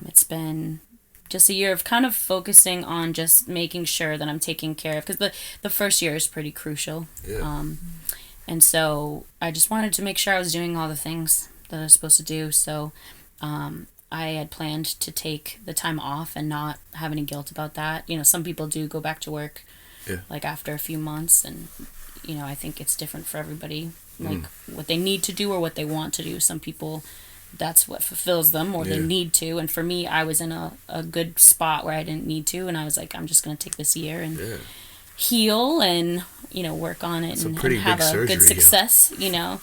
It's been just a year of kind of focusing on just making sure that I'm taking care of, because the first year is pretty crucial. And so I just wanted to make sure I was doing all the things that I was supposed to do. So I had planned to take the time off and not have any guilt about that. You know, some people do go back to work like after a few months, and you know, I think it's different for everybody, like what they need to do or what they want to do. Some people, that's what fulfills them, or they need to. And for me, I was in a good spot where I didn't need to, and I was like, I'm just going to take this year and heal and, you know, work on it and have a surgery, good success, you know.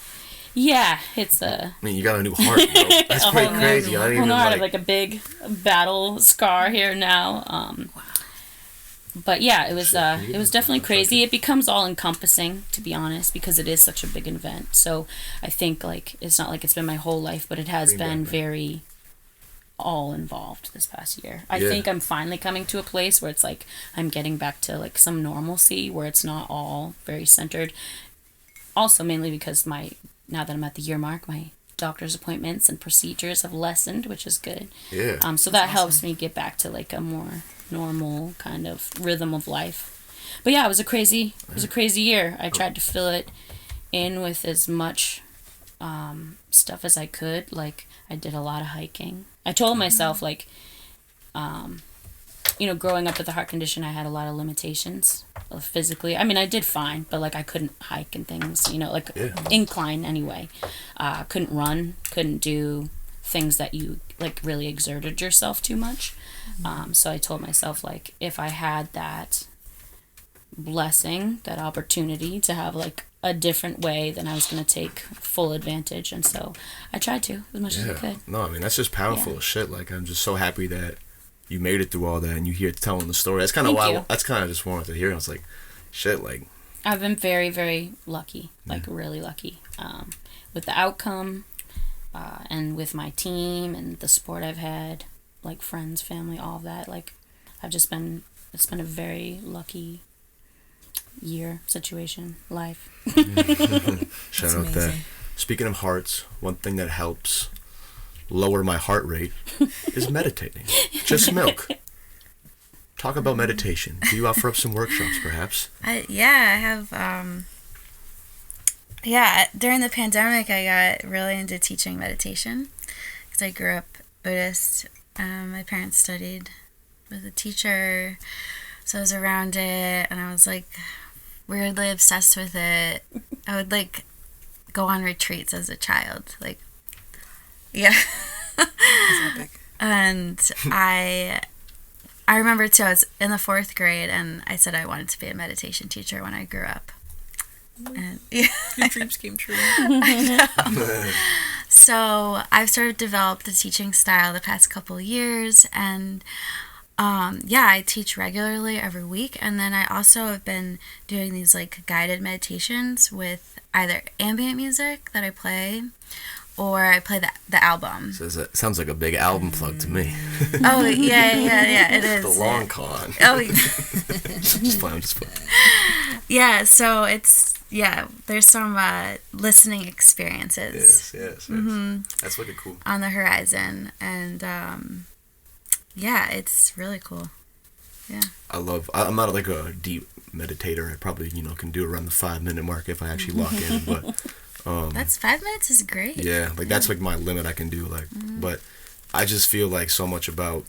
Yeah, it's a... I mean, you got a new heart, bro. That's pretty crazy. I don't even I have like a big battle scar here now. But yeah, it was definitely crazy. It becomes all encompassing, to be honest, because it is such a big event. So I think like it's not like it's been my whole life, but it has been very all involved this past year. I Yeah. think I'm finally coming to a place where it's like I'm getting back to like some normalcy where it's not all very centered. Also mainly because now that I'm at the year mark, my doctor's appointments and procedures have lessened, which is good. Yeah. So that helps me get back to like a more normal kind of rhythm of life. But yeah, it was a crazy year. I tried to fill it in with as much stuff as I could. Like, I did a lot of hiking. I told myself, like, growing up with a heart condition, I had a lot of limitations physically. I mean, I did fine, but, like, I couldn't hike and things, incline anyway. Couldn't run, couldn't do things that you, like, really exerted yourself too much. So I told myself, like, if I had that blessing, that opportunity to have, like, a different way, then I was going to take full advantage. And so I tried to as much as I could. No, I mean, that's just powerful as shit. Like, I'm just so happy that you made it through all that and you here telling the story. That's kind of why that's kind of just wanted to hear. I was like, shit, like, I've been very, very lucky, like really lucky, with the outcome, and with my team and the support I've had, like friends, family, all of that. Like, it's been a very lucky situation, life. Shout out that. Speaking of hearts, one thing that helps lower my heart rate is meditating. Just milk. Talk about meditation. Do you offer up some workshops, perhaps? I have. During the pandemic, I got really into teaching meditation because I grew up Buddhist. My parents studied with a teacher, so I was around it, and I was like weirdly obsessed with it. I would like go on retreats as a child, like, yeah. That's epic. And I remember too, I was in the 4th grade and I said I wanted to be a meditation teacher when I grew up. And yeah, Your dreams came true. I know. So I've sort of developed a teaching style the past couple of years, and I teach regularly every week, and then I also have been doing these like guided meditations with either ambient music that I play, or I play the album. So it sounds like a big album plug to me. Oh yeah, it is. The long con. Oh yeah. Just playing. Yeah, so there's some listening experiences. Yes. Mm-hmm. That's wicked cool. On the horizon, and it's really cool. Yeah. I'm not like a deep meditator. I probably, can do around the 5-minute mark if I actually lock in, but that's 5 minutes is great. Yeah, like that's like my limit I can do, like, but I just feel like so much about,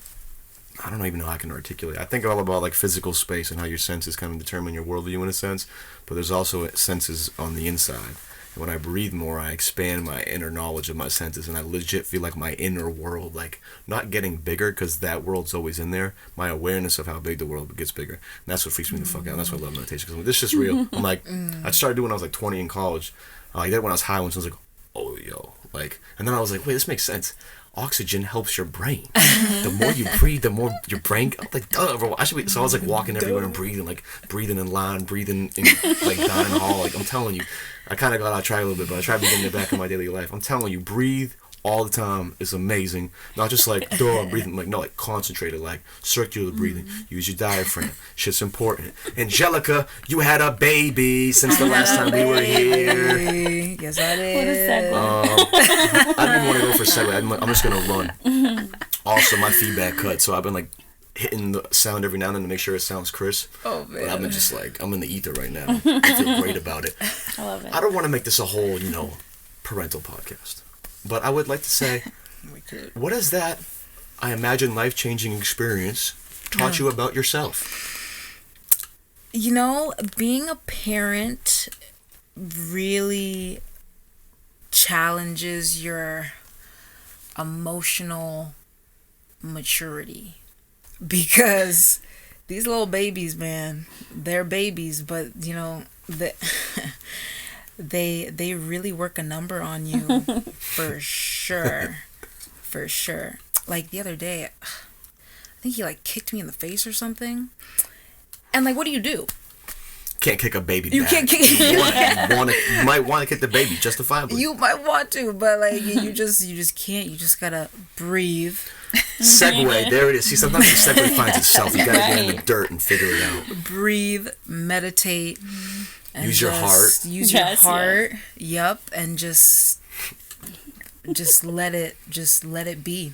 I don't even know how I can articulate. I think all about like physical space and how your senses kind of determine your worldview in a sense, but there's also senses on the inside. And when I breathe more, I expand my inner knowledge of my senses, and I legit feel like my inner world, like, not getting bigger, because that world's always in there. My awareness of how big the world gets bigger. And that's what freaks me the fuck out. That's why I love meditation, because this is just real. I'm like, I started doing when I was like 20 in college. I did it when I was high, when I was like, oh, yo. Like, and then I was like, wait, this makes sense. Oxygen helps your brain. The more you breathe, the more your brain. I'm like, duh, bro. So I was like walking everywhere and breathing in line, breathing in like dining hall. Like, I'm telling you, I kind of got out of track a little bit, but I tried to get it back in my daily life. I'm telling you, breathe all the time is amazing. Not just like, duh, I'm breathing. Like, no, like concentrated, like circular breathing. Use your diaphragm. Shit's important. Angelikah, you had a baby since the last time we were here. Yes, I did. What a segue. I didn't want to go for a segue. I'm just going to run. Also, my feedback cut, so I've been like hitting the sound every now and then to make sure it sounds crisp. Oh, man. But I've been just like, I'm in the ether right now. I feel great about it. I love it. I don't want to make this a whole, parental podcast. But I would like to say, what is that, I imagine, life-changing experience taught you about yourself? Being a parent really challenges your emotional maturity, because these little babies, man, they're babies, but they really work a number on you. For sure. Like the other day, I think he like kicked me in the face or something, and like, what do? can't kick a baby You back. can't kick. You might want to kick the baby justifiably. You might want to, but like you just can't. You just gotta breathe. Segue, there it is. See, sometimes the segue finds itself. You gotta get in the dirt and figure it out. Breathe, meditate, and Use your heart. Use your heart. Yep, and just let it be.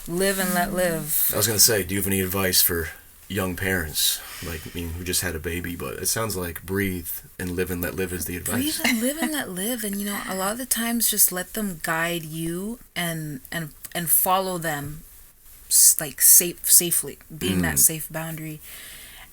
Live and let live. I was gonna say, do you have any advice for young parents, like me, who just had a baby? But it sounds like breathe and live and let live is the advice. Breathe and live and let live, and a lot of the times just let them guide you and follow them, like safely, being that safe boundary,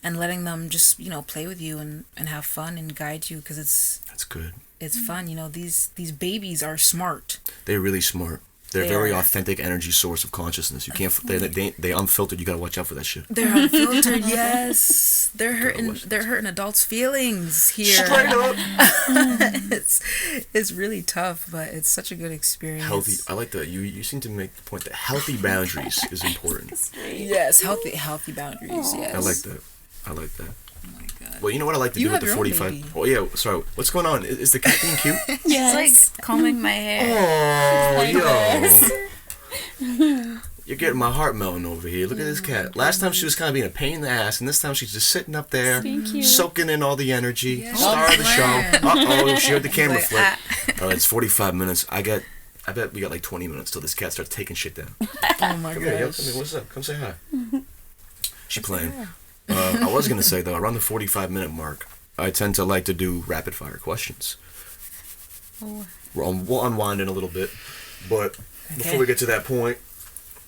and letting them just play with you and have fun and guide you, because that's good. It's fun. These babies are smart. They're really smart. They're a very authentic energy source of consciousness. You can't. They unfiltered. You gotta watch out for that shit. They're unfiltered. Yes, they're hurting adults' feelings here. Straight up. It's really tough, but it's such a good experience. Healthy. I like that. You seem to make the point that healthy boundaries is important. Yes, healthy boundaries. Yes. I like that. Oh my god. Well, you know what I like to do with the 45. Oh yeah. Sorry. What's going on? Is the cat being cute? Yes. It's like combing my hair. Oh, you're getting my heart melting over here. Look at this cat. Last time she was kind of being a pain in the ass, and this time she's just sitting up there, soaking in all the energy. Yeah, Star of the show. She heard the camera Like, flip. All right, it's 45 minutes. I bet we got like 20 minutes till this cat starts taking shit down. Oh my Come gosh. here, yo. Come here. What's up? Come say hi. She playing. I was gonna say though, around the 45-minute mark, I tend to like to do rapid fire questions. We'll unwind in a little bit, but before we get to that point,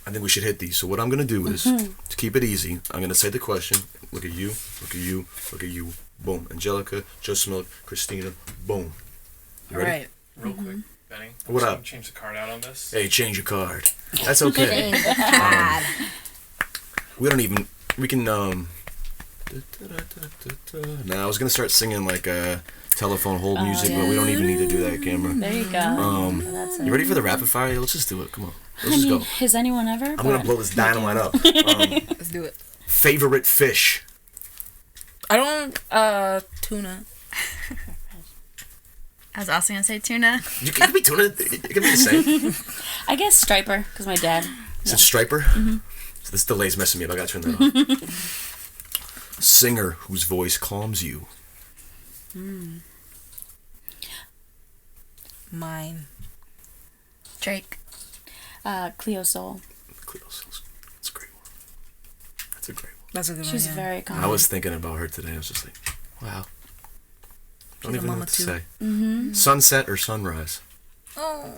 I think we should hit these. So what I'm gonna do is, to keep it easy, I'm gonna say the question. Look at you. Look at you. Look at you. Boom. Angelikah, Just Milk, Kristina. Boom. You ready? All right. Real quick, Benny. What up? Change the card out on this. Hey, change your card. That's okay. We can Now I was gonna start singing like telephone hold music, but we don't even need to do that, camera. There you go. You ready for the rapid fire? Let's just do it. Come on. Let's just go. Has anyone ever? I'm gonna blow this dynamite up. Let's do it. Favorite fish? I don't tuna. I was also gonna say tuna. You can be tuna. It can be the same. I guess striper, because my dad. Is it striper? Mm-hmm. So this delay's messing me up. I gotta turn that off. Singer whose voice calms you. Mine. Drake. Cleo Soul. Cleo Soul's. That's a great one. That's a great one. That's a good one. She's yeah. very calm. I was thinking about her today. I was just like, wow. Don't even know what to say. Mm-hmm. Sunset or sunrise? Oh,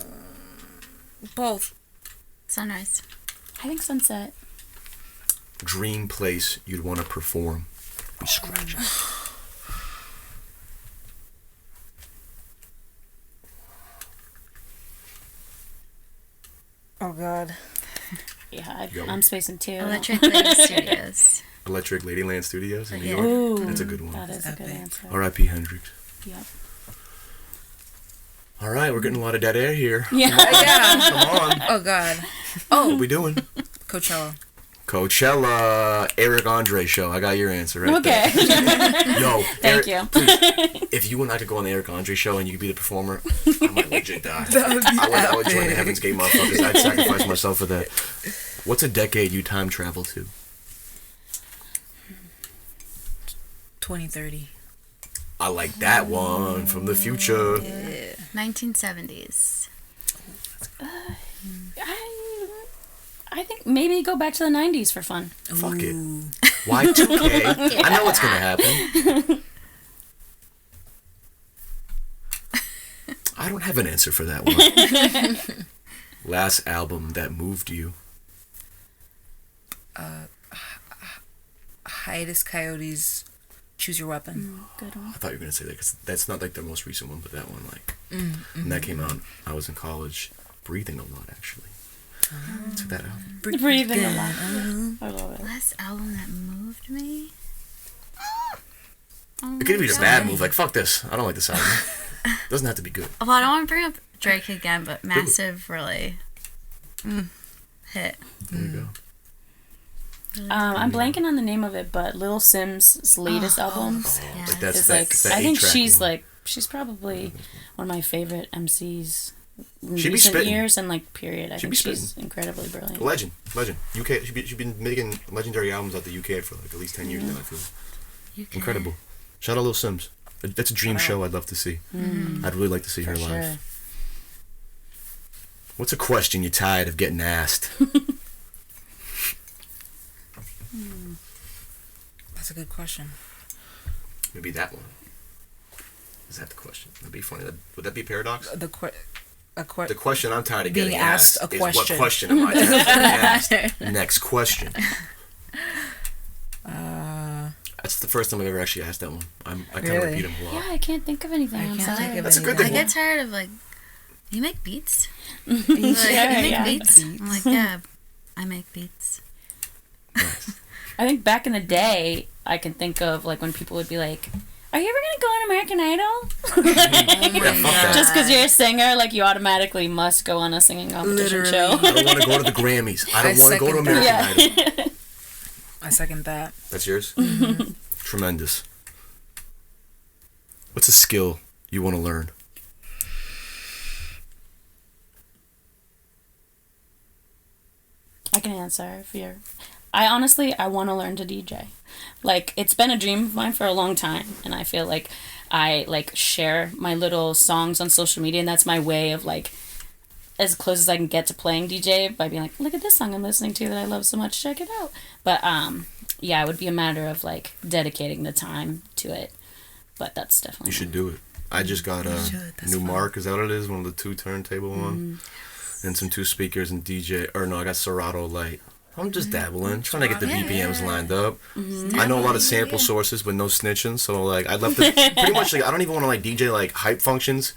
both. Sunrise. I think sunset. Dream place you'd want to perform. Be scratching. Oh God. Yeah, Yo. I'm spacing two. Electric Lady Studios. Electric Ladyland Studios in New Yeah. York. Ooh, That's a good one. That is a good Epic. answer. R.I.P. Hendrix. Yep. All right, we're getting a lot of dead air here. Yeah. Yeah. Come on. Oh God. What we doing? Coachella. Coachella, Eric Andre show. I got your answer right there. Okay. Yo, Thank Eric, you. please, if you and I could go on the Eric Andre show and you could be the performer, I might legit die. I would join the Heaven's Gate motherfuckers. I'd sacrifice myself for that. What's a decade you time travel to? 2030. I like that one from the future. Yeah. 1970s. I think maybe go back to the 90s for fun. Fuck it. Y2K. I know what's gonna happen. I don't have an answer for that one. Last album that moved you. Hiatus Coyotes. Choose Your Weapon. Good one. I thought you were gonna say that because that's not like their most recent one, but that one, like, when that came out, I was in college, breathing a lot actually. Took that out. Breathing a lot. I love it. Last album that moved me? Oh It could be my a bad move. Like, fuck this. I don't like this album. Doesn't have to be good. Well, I don't want to bring up Drake again, but Massive really hit. There you go. I'm blanking on the name of it, but Lil Sim's latest album Yes. That's is that, like, it's that I think 8-track she's one. like, she's probably one of my favorite MCs in She be recent spitting. years and like period. I She think be she's spitting. incredibly brilliant. Legend. UK. She's been making legendary albums out the UK for like at least 10 years now. I feel incredible. Shout out Lil Sims. That's a dream show I'd love to see. I'd really like to see her For live. sure. What's a question you're tired of getting asked? That's a good question. Maybe that one. Is that the question? That'd be funny. Would that be a paradox? The question I'm tired of Being getting asked asked a is what question. question am I tired of getting asked? Next question. That's the first time I've ever actually asked that one. I kind of Really? repeat them a lot. Yeah, I can't think of anything. I'm can't sorry. think of That's a good anything. thing. I get tired of like, you make beats? Beats. Like, you make yeah. beats? I'm like, yeah, I make beats. Nice. I think back in the day, I can think of like when people would be like, "Are you ever gonna go on American Idol?" Yeah, fuck that. Just because you're a singer, like you automatically must go on a singing competition Literally. show. I don't want to go to the Grammys. I don't I want to go to second American that. Idol. I second that. That's yours? Tremendous. What's a skill you want to learn? I can answer if you're. I want to learn to DJ. Like, it's been a dream of mine for a long time, and I feel like I, like, share my little songs on social media, and that's my way of, like, as close as I can get to playing DJ by being like, look at this song I'm listening to that I love so much, check it out. But, yeah, it would be a matter of, like, dedicating the time to it. But that's definitely... You should do it. I just got a new Mark, is that what it is? One of the 2 turntable one. And some 2 speakers and DJ, or no, I got Serato Light. I'm just dabbling, trying to get the BPMs lined up. I know a lot of sample sources, but no snitching. So like, I'd love to pretty much like I don't even want to like DJ like hype functions.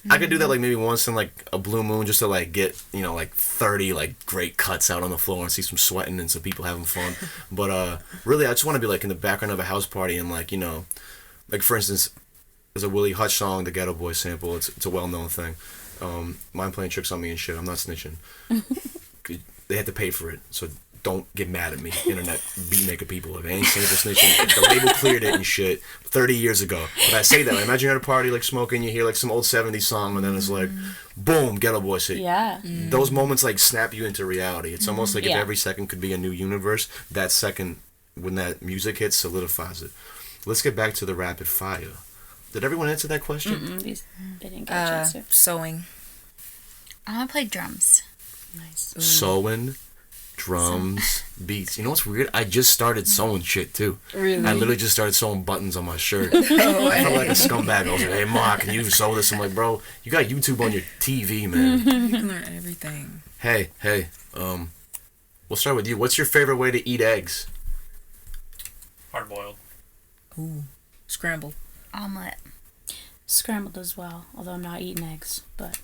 I could do that like maybe once in like a blue moon just to like get like 30 like great cuts out on the floor and see some sweating and some people having fun. But really, I just want to be like in the background of a house party and like like for instance, there's a Willie Hutch song, the Ghetto Boy sample. It's a well known thing. Mine playing tricks on me and shit. I'm not snitching. They had to pay for it, so don't get mad at me, internet beatmaker people. If they ain't sample snitching, if the label cleared it and shit 30 years ago. But I say that, like, imagine you're at a party like smoking, you hear like some old 70s song, and then it's like, boom, Ghetto Boy shit. Yeah. Those moments like snap you into reality. It's almost like if Yeah. every second could be a new universe, that second when that music hits solidifies it. Let's get back to the rapid fire. Did everyone answer that question? They didn't get a chance to. Sewing. I want to play drums. Nice. Sewing, drums, beats. You know what's weird? I just started sewing shit too. Really? I literally just started sewing buttons on my shirt. I felt like a scumbag. I was like, hey, Ma, can you sew this? I'm like, bro, you got YouTube on your TV, man. You can learn everything. Hey, we'll start with you. What's your favorite way to eat eggs? Hard boiled. Ooh. Scrambled. Omelet. Scrambled as well, although I'm not eating eggs, but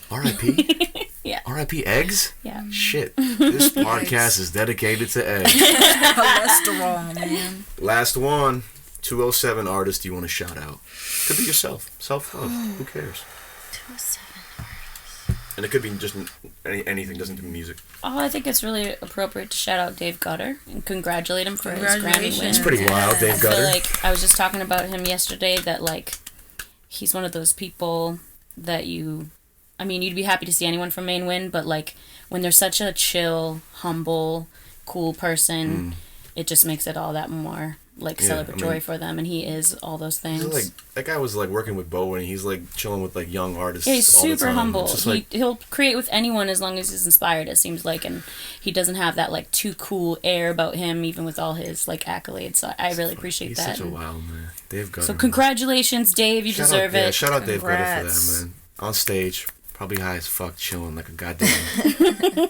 R.I.P. Yeah. R.I.P. eggs? yeah. Shit. This podcast is dedicated to eggs. Cholesterol, man. Last one. 207 artist you want to shout out. Could be yourself. Self-love. Who cares? 207. And it could be just anything. Doesn't have to be music. Oh, I think it's really appropriate to shout out Dave Gutter and congratulate him for his Grammy win. Congratulations. It's pretty wild, Dave I feel Gutter. like I was just talking about him yesterday that like he's one of those people that you'd be happy to see anyone from Maine win, but like when they're such a chill, humble, cool person, it just makes it all that more like celebratory for them, and he is all those things. He's like that guy was like working with Bo and he's like chilling with like young artists. Yeah, he's all the super time. humble. It's just like, He'll create with anyone as long as he's inspired, it seems like, and he doesn't have that like too cool air about him, even with all his like accolades. So I really appreciate he's that. such a wild man. Dave Gutter. So congratulations, Dave. You deserve it. Yeah, shout out Dave Gutter for Congrats. that, man. On stage, probably high as fuck, chilling like a goddamn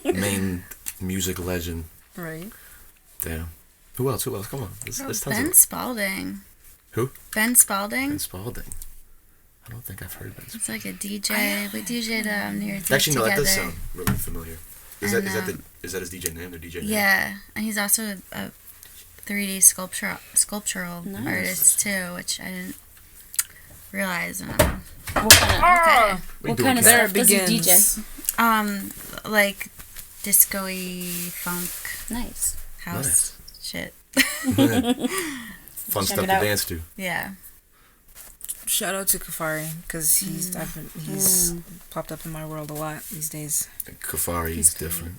Maine music legend. Right. Damn. Who else? Come on. There's tons Ben of Spalding. Who? Ben Spalding. Ben Spalding. I don't think I've heard Ben Spalding. It's like a DJ. We DJ'd New Year's Eve Actually, no, that together. does sound really familiar. Is And, that his DJ name? Their DJ name? Yeah, and he's also a 3D sculptural Nice. artist too, which I didn't realize. What kind of, We what do kind of it, There stuff it does he begins. DJ? Like disco-y funk. Nice. house shit. Fun Check stuff it to out. dance to. Yeah. Shout out to Kafari because he's popped up in my world a lot these days. Kafari He's is great. different.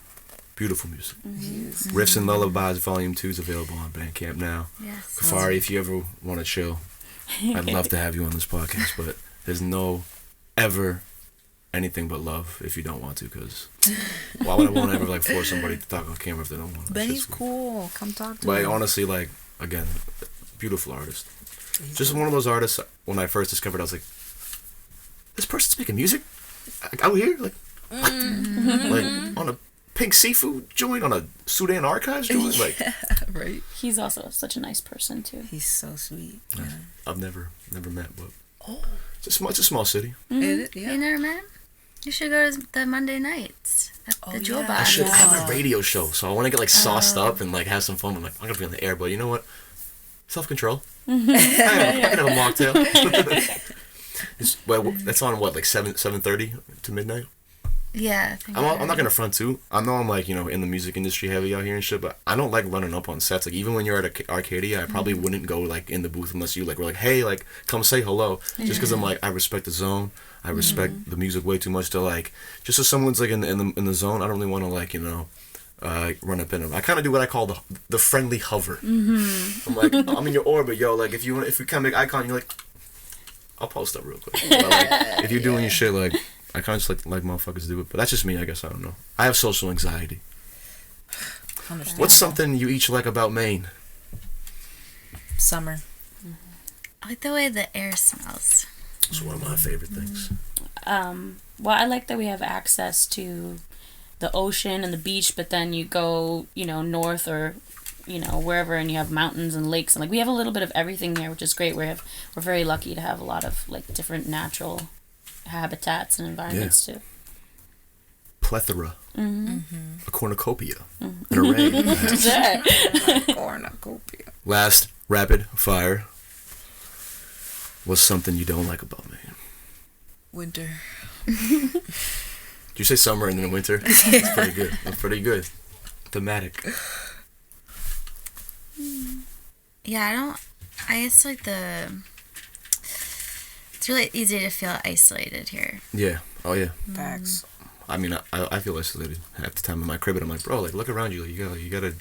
Beautiful music. He is. Riffs and Lullabies Volume 2 is available on Bandcamp now. Yes. Kafari, if you ever want to chill, I'd love to have you on this podcast, but there's no ever anything but love if you don't want to, because why would I want to ever like force somebody to talk on camera if they don't want to? Benny's cool. Come talk to But him. honestly, like, again, beautiful artist. Just one of those artists, when I first discovered, I was like, this person's making music? Like, out here? Like, what? Like, on a pink seafood joint? On a Sudan Archives joint? Like, Right. He's also such a nice person too. He's so sweet. Yeah. I've never met, but it's a small city. Yeah. You never met him? You should go to the Monday nights at the Jewel yeah. I Box. should have a radio show, so I want to get like sauced up and like have some fun. I'm like, I'm gonna be on the air, but you know what? Self-control. I can have a mocktail. That's on what, like 7:30 to midnight? Yeah. I think I'm not gonna front too. I know I'm like, in the music industry heavy out here and shit, but I don't like running up on sets. Like, even when you're at Arcadia, I probably wouldn't go like in the booth unless you like were like, hey, like come say hello. Just because I'm like, I respect the zone. I respect the music way too much to like, just so someone's like in the zone, I don't really want to like, run up in them. I kind of do what I call the friendly hover. I'm like, I'm in your orbit, yo. Like, if we kind of make eye contact, you're like, I'll post up real quick. But, like, if you're doing your shit, like, I kind of just like motherfuckers do it. But that's just me, I guess. I don't know. I have social anxiety. Understand. What's something you each like about Maine? Summer. I like the way the air smells. It's one of my favorite things. Well, I like that we have access to the ocean and the beach, but then you go, north or, wherever, and you have mountains and lakes, and like we have a little bit of everything here, which is great. We're very lucky to have a lot of like different natural habitats and environments too. Plethora. A cornucopia. An array. Cornucopia. Last rapid fire. What's something you don't like about Maine? Winter. Did you say summer and then winter? That's pretty good. That's pretty good. Thematic. Yeah, I just like it's really easy to feel isolated here. Yeah. Oh yeah. Facts. I mean, I feel isolated half the time in my crib, and I'm like, bro, like look around you. Like, you gotta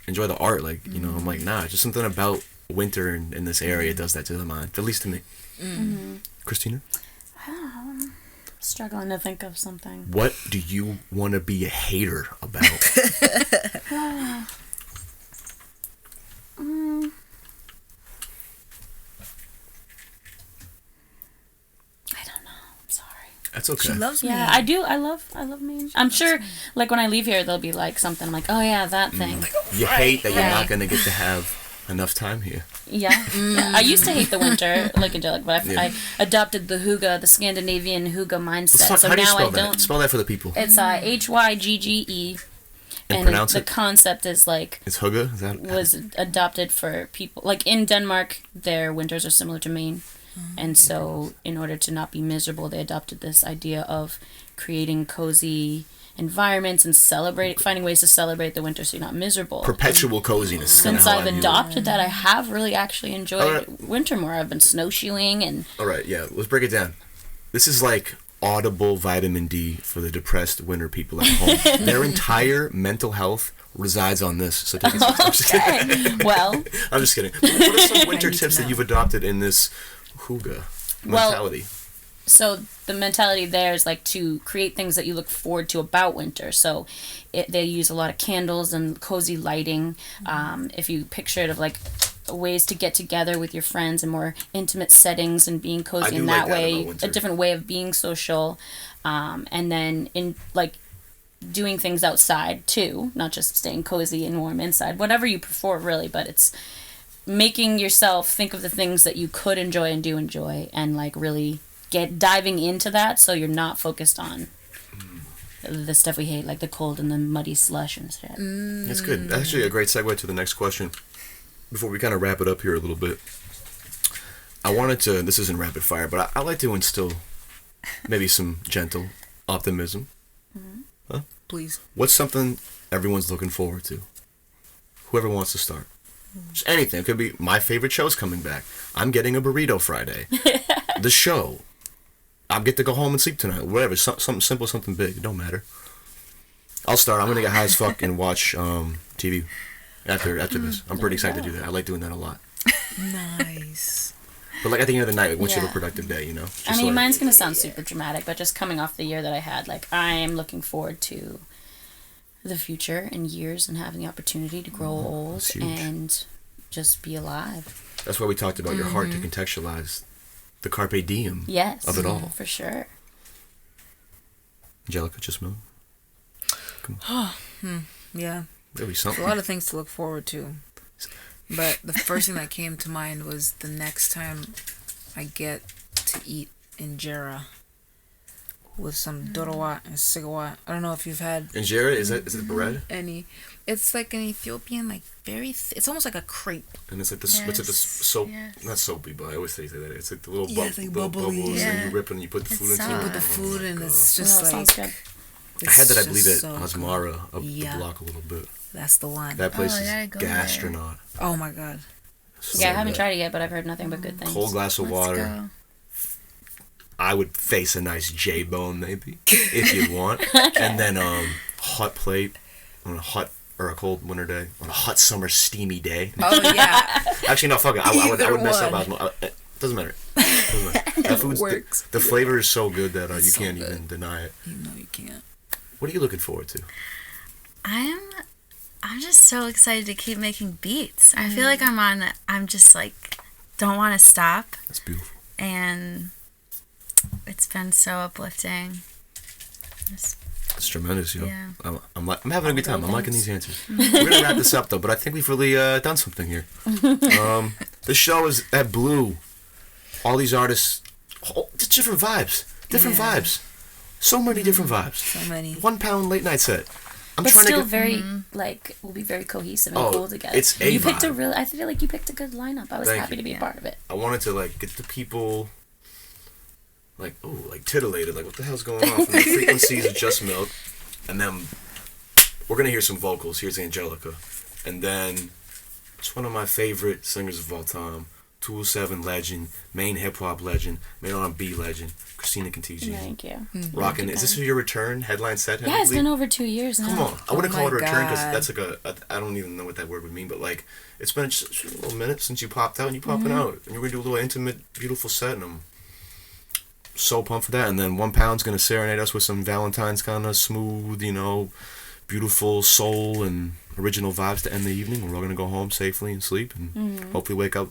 enjoy the art. Like, I'm like, nah, just something about winter in this area does that to the mind. At least to me. Kristina? Struggling to think of something. What do you want to be a hater about? I don't know. I'm sorry. That's okay. She loves me. Yeah, I do. I love Maine. I'm sure, like, when I leave here, there'll be, like, something I'm like, oh, yeah, that thing. You hate that you're Right. not going to get to have enough time here. Yeah. I used to hate the winter, like, Angelic, but Yeah. I adopted the hygge, the Scandinavian hygge mindset. Let's talk, So how do you now spell I that? don't. Spell that for the people. It's Hygge. And pronounce the it? concept is, like, It's Hygge? Is that? was adopted for people. Like, in Denmark, their winters are similar to Maine. And so, in order to not be miserable, they adopted this idea of creating cozy environments and finding ways to celebrate the winter so you're not miserable. Perpetual coziness. Since How I've I view it. adopted that, I have really actually enjoyed Alright. winter more. I've been snowshoeing and All right, yeah, let's break it down. This is like audible vitamin D for the depressed winter people at home. Their entire mental health resides on this. So take it. I'm just kidding. well, I'm just kidding. What are some winter tips that you've adopted in this hygge mentality? so the mentality there is like to create things that you look forward to about winter. So they use a lot of candles and cozy lighting. If you picture it of like ways to get together with your friends in more intimate settings and being I cozy do in like that that way, about winter. a different way of being social. And then in like doing things outside too, not just staying cozy and warm inside, whatever you prefer really, but it's making yourself think of the things that you could enjoy and do enjoy and like really diving into that so you're not focused on the stuff we hate, like the cold and the muddy slush and shit. That's good. That's actually a great segue to the next question. Before we kind of wrap it up here a little bit, I wanted to, this isn't rapid fire, but I like to instill maybe some gentle optimism. Please. What's something everyone's looking forward to? Whoever wants to start. Just anything. It could be my favorite show's coming back. I'm getting a burrito Friday. The show. I'll get to go home and sleep tonight. Whatever. Something simple, something big. It don't matter. I'll start. I'm gonna get high as fuck and watch TV after this. I'm pretty excited to do that. I like doing that a lot. Nice. But like at the end of the night, once you have a Yeah. productive day, you know. I Just mean, like, mine's gonna sound super dramatic, but just coming off the year that I had, like I'm looking forward to the future and years and having the opportunity to grow old that's huge. and just be alive. That's why we talked about your heart to contextualize the carpe diem Yes, of it all. for sure. Angelikah, just move. Yeah. There'll be A something. lot of things to look forward to. But the first thing that came to mind was the next time I get to eat injera with some dorowat and sigawat. I don't know if you've had Injera, is it bread? any. It's like an Ethiopian, like very. It's almost like a crepe. And it's like this. What's it? This soap? yes. Not soapy, but I always say that. It's like the little, Yeah, it's like little bubbly, bubbles, yeah. and you rip it and you put the It's food into soft. it. You put the food Oh my and God. it's Well, just that sounds like. good. I had that, I it's believe, just at so good. Asmara up Yeah. the block a little bit. That's the one. That place I is gotta go there. gastronaut. Oh my god. So Yeah, I haven't good. tried it yet, but I've heard nothing but good things. Cold glass of Let's water. go. I would face a nice J-bone maybe, if you want. And then hot plate on a hot or a cold winter day, on a hot summer steamy day. Oh yeah. Actually, no, fuck it. I would Either mess up one. Asmara. It doesn't matter. Doesn't matter. That food's Works. the flavor is so good that you It's so can't good. even deny it. You know you can't. What are you looking forward to? I'm just so excited to keep making beats. I feel like I'm just like don't want to stop, That's beautiful. and it's been so uplifting. Just, It's tremendous, yo. Yeah. I'm having a good time. I'm liking these answers. Mm-hmm. We're gonna wrap this up though, but I think we've really done something here. The show is that blew all these artists, just different vibes, Yeah. so many different vibes. So many. 1 pound late night set. I'm But trying still to get. very, like, we'll be very cohesive and Oh, cool together. it's a You picked a vibe. real, I feel like you picked a good lineup. I was Thank happy you. to be a part of it. I wanted to like get the people like titillated, like what the hell's going on from the frequencies of Just Milk, and then we're gonna hear some vocals. Here's Angelikah, and then it's one of my favorite singers of all time, 207 legend, Maine hip hop legend, Maine R&B legend, Kristina Kentigian. Thank you. Rocking. Is this your return headline set? Yeah, it's been over 2 years now. Come on, I wouldn't Oh call it a my return because God. that's like I don't even know what that word would mean, but like it's been just a little minute since you popped out and you popping out, and you're gonna do a little intimate, beautiful set, and I'm so pumped for that. And then 1 Pound's gonna serenade us with some Valentine's kind of smooth, beautiful soul and original vibes to end the evening. We're all gonna go home safely and sleep, and hopefully wake up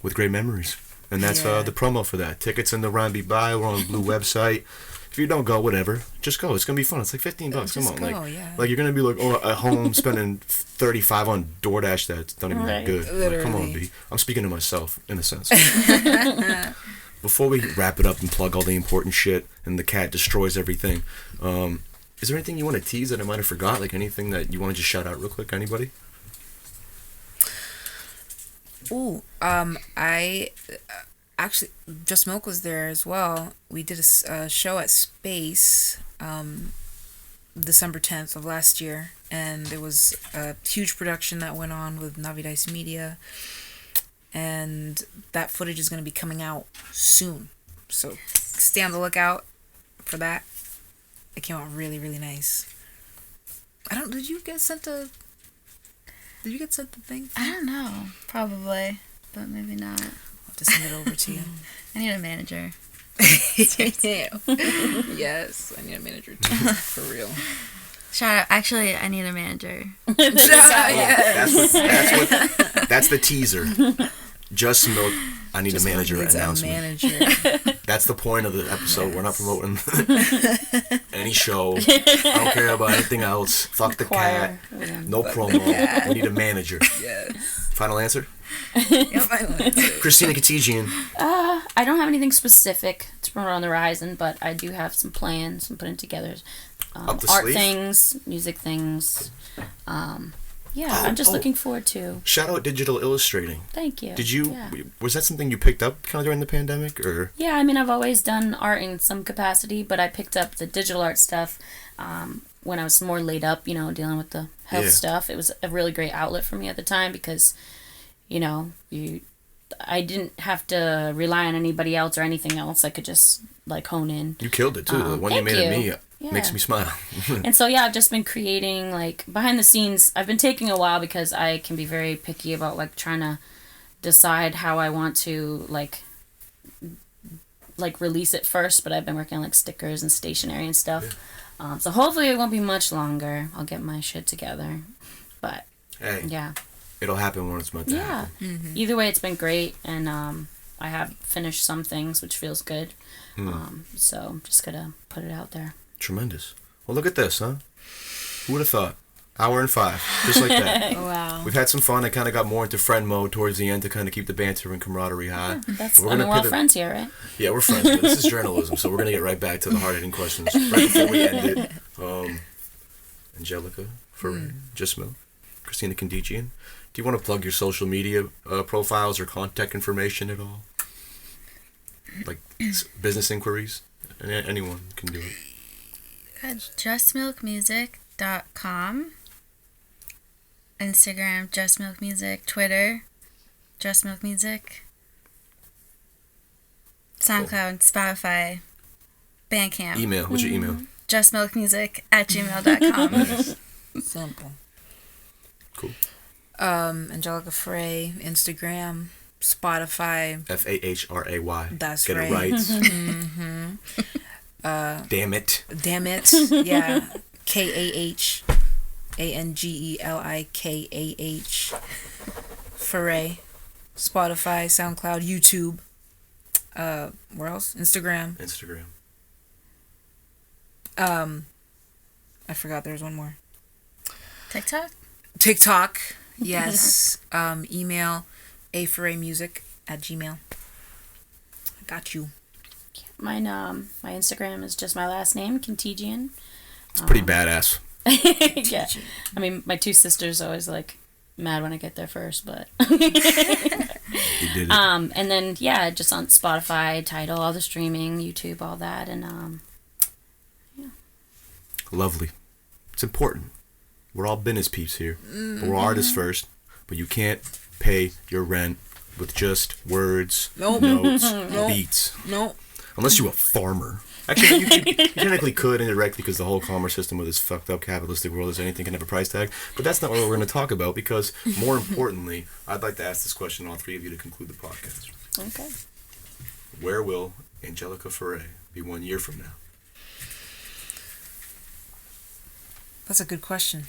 with great memories. And that's Yeah. the promo for that. Tickets in the RhymeBeat bio. We're on the Blue website. If you don't go, whatever, just go. It's gonna be fun. It's like $15. Come Just on, go, like, yeah. like you're gonna be like, at home spending 35 on DoorDash. That's not even that Right. good. Like, come on, Literally. B. I'm speaking to myself in a sense. Before we wrap it up and plug all the important shit, and the cat destroys everything. Is there anything you want to tease that I might have forgot? Like anything that you want to just shout out real quick? Anybody? Ooh, I actually Just Milk was there as well. We did a show at Space, December 10th of last year, and there was a huge production that went on with Navidice Media, and that footage is going to be coming out soon. So stay on the lookout for that. It came out really, really nice. Did you get sent the thing? I don't know, probably, but maybe not. I'll have to send it over to you. I need a manager. Yes, I need a manager too, for real. Shout out. Actually, I need a manager. That's the teaser. Just Milk. I need a manager Needs a announcement. manager. That's the point of the episode. We're not promoting any show. I don't care about anything else. Fuck the cat. Choir. No promo. We need a manager. Yes. Final answer? Yep, I know. Kristina Kentigian. I don't have anything specific to promote on the horizon, but I do have some plans. I'm putting together Up the art sleeve? things, music things. I'm just looking forward to. Shout out digital illustrating. Thank you. Did you? Yeah. Was that something you picked up kind of during the pandemic, or? Yeah, I mean, I've always done art in some capacity, but I picked up the digital art stuff when I was more laid up, you know, dealing with the health stuff. It was a really great outlet for me at the time because, you know, I didn't have to rely on anybody else or anything else. I could just like hone in. You killed it too. The one you made of me makes me smile. And so yeah, I've just been creating like behind the scenes. I've been taking a while because I can be very picky about like trying to decide how I want to like release it first. But I've been working on like stickers and stationery and stuff. So hopefully it won't be much longer. I'll get my shit together. But hey, yeah. It'll happen when it's meant to happen. Mm-hmm. Either way, it's been great, and I have finished some things, which feels good. So I'm just gonna put it out there. Tremendous. Well, look at this, huh? Who would have thought? Hour and 5, just like that. Wow. We've had some fun. I kind of got more into friend mode towards the end to kind of keep the banter and camaraderie high. We're all friends here, right? Yeah, we're friends. But this is journalism, so we're gonna get right back to the hard-hitting questions right before we end it. Angelikah Fahray, Just Milk, Kristina Kentigian. Do you want to plug your social media profiles or contact information at all? Like business inquiries? Anyone can do it. JustMilkMusic.com, Instagram, Just Milk Music, Twitter, Just Milk Music, SoundCloud, Spotify, Bandcamp. Email. What's your email? JustMilkMusic@gmail.com. Simple. Cool. Angelikah Fahray, Instagram, Spotify. Fahray. That's Get right. it right. Damn it. Damn it. Yeah. KAHANGELIKAH. Fahray. Spotify, SoundCloud, YouTube. Where else? Instagram. I forgot there's one more. TikTok. Yes. Email afaraymusic@gmail. I got you. Mine, my Instagram is just my last name, Kentigian. It's pretty badass. Yeah. I mean, my 2 sisters always like mad when I get there first, but You did it. and then yeah, just on Spotify, Tidal, all the streaming, YouTube, all that, and yeah. Lovely. It's important. We're all business peeps here. But we're artists first. But you can't pay your rent with just words, notes, beats. No. Unless you're a farmer. Actually, you technically could indirectly because the whole commerce system with this fucked up capitalistic world is anything can have a price tag. But that's not what we're going to talk about because, more importantly, I'd like to ask this question to all 3 of you to conclude the podcast. Okay. Where will Angelikah Fahray be 1 year from now? That's a good question.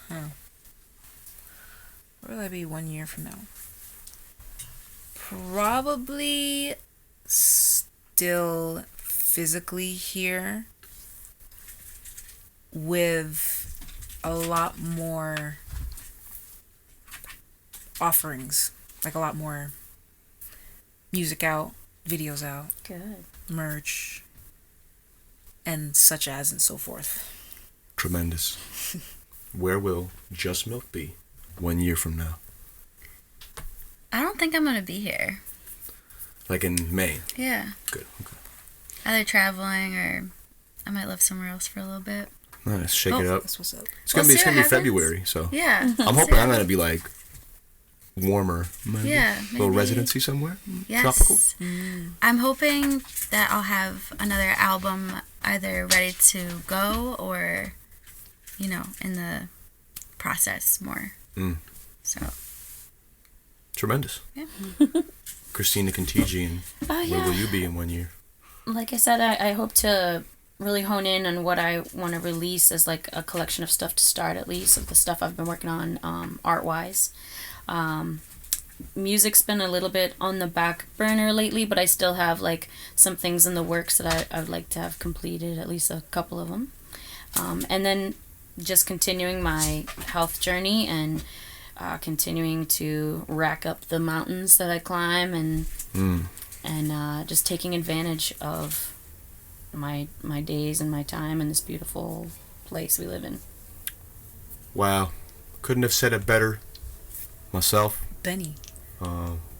Where will I be 1 year from now? Probably still physically here with a lot more offerings. Like a lot more music out, videos out, Good. merch, and such as and so forth. Tremendous. Where will Just Milk be 1 year from now? I don't think I'm going to be here. Like in May? Yeah. Good. Okay. Either traveling or I might live somewhere else for a little bit. Nice. Shake it up. That's what's up. It's gonna We'll be see what February, so Yeah. I'm hoping I'm gonna be like warmer. Maybe. Yeah, Little maybe. residency somewhere. Yes. Tropical. I'm hoping that I'll have another album either ready to go or, you know, in the process more. So. Tremendous. Yeah. Kristina Kentigian, where will you be in 1 year? Like I said, I hope to really hone in on what I want to release as like a collection of stuff to start, at least of the stuff I've been working on art-wise. Music's been a little bit on the back burner lately, but I still have like some things in the works that I would like to have completed, at least a couple of them. And then just continuing my health journey and continuing to rack up the mountains that I climb and just taking advantage of my days and my time in this beautiful place we live in. Wow. Couldn't have said it better myself. Benny.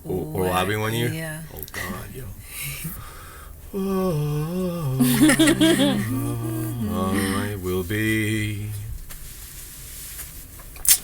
Will I be 1 year? Yeah. Oh, God, yo. I will be.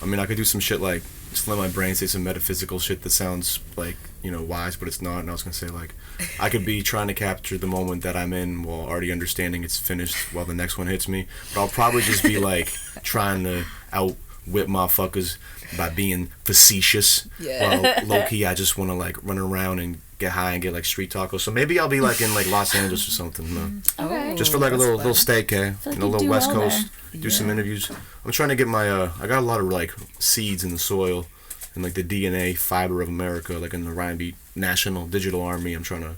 I mean, I could do some shit like just let my brain say some metaphysical shit that sounds like, wise, but it's not. And I was gonna say like, I could be trying to capture the moment that I'm in while already understanding it's finished while the next one hits me. But I'll probably just be like trying to outwit motherfuckers by being facetious. Yeah. While low key, I just want to like run around and get high and get like street tacos. So maybe I'll be like in like Los Angeles or something. Okay. Just for like a that's little staycay, feel like a you little do West well Coast. there. Do some Yeah. interviews. I'm trying to get my I got a lot of like seeds in the soil and like the DNA fiber of America, like in the RhymeBeat National Digital Army. I'm trying to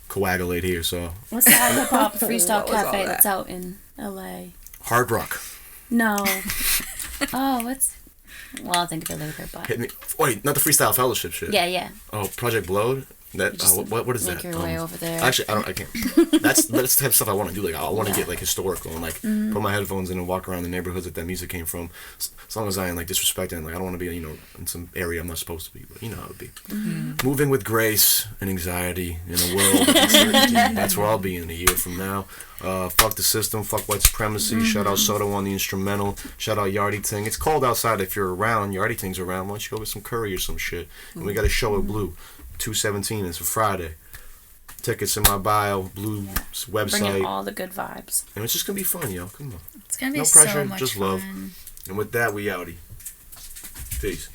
coagulate here. So What's that hip hop freestyle What was all cafe that? that's out in LA? Hard Rock. No. Oh, what's? Well, I'll think of it later. But Hit me. Wait, not the Freestyle Fellowship shit. yeah. Oh, Project Blowed. That You just what is make that? your way over there. Actually, I can't. That's the type of stuff I want to do. Like I want to get like historical and like put my headphones in and walk around the neighborhoods that music came from. As long as I ain't like disrespecting. Like I don't want to be in some area I'm not supposed to be. But you know how it be. Moving with grace and anxiety in a world of uncertainty. That's where I'll be in a year from now. Fuck the system. Fuck white supremacy. Shout out Soto on the instrumental. Shout out Yardie Ting. It's cold outside. If you're around, Yardie Ting's around. Why don't you go get some curry or some shit? And we got a show at Blue. 2/17. It's a Friday. Tickets in my bio, Blue's website. Bring in all the good vibes. And it's just gonna be fun, yo. Come on. It's gonna be No so pressure, much just fun. love. And with that, we outie. Peace.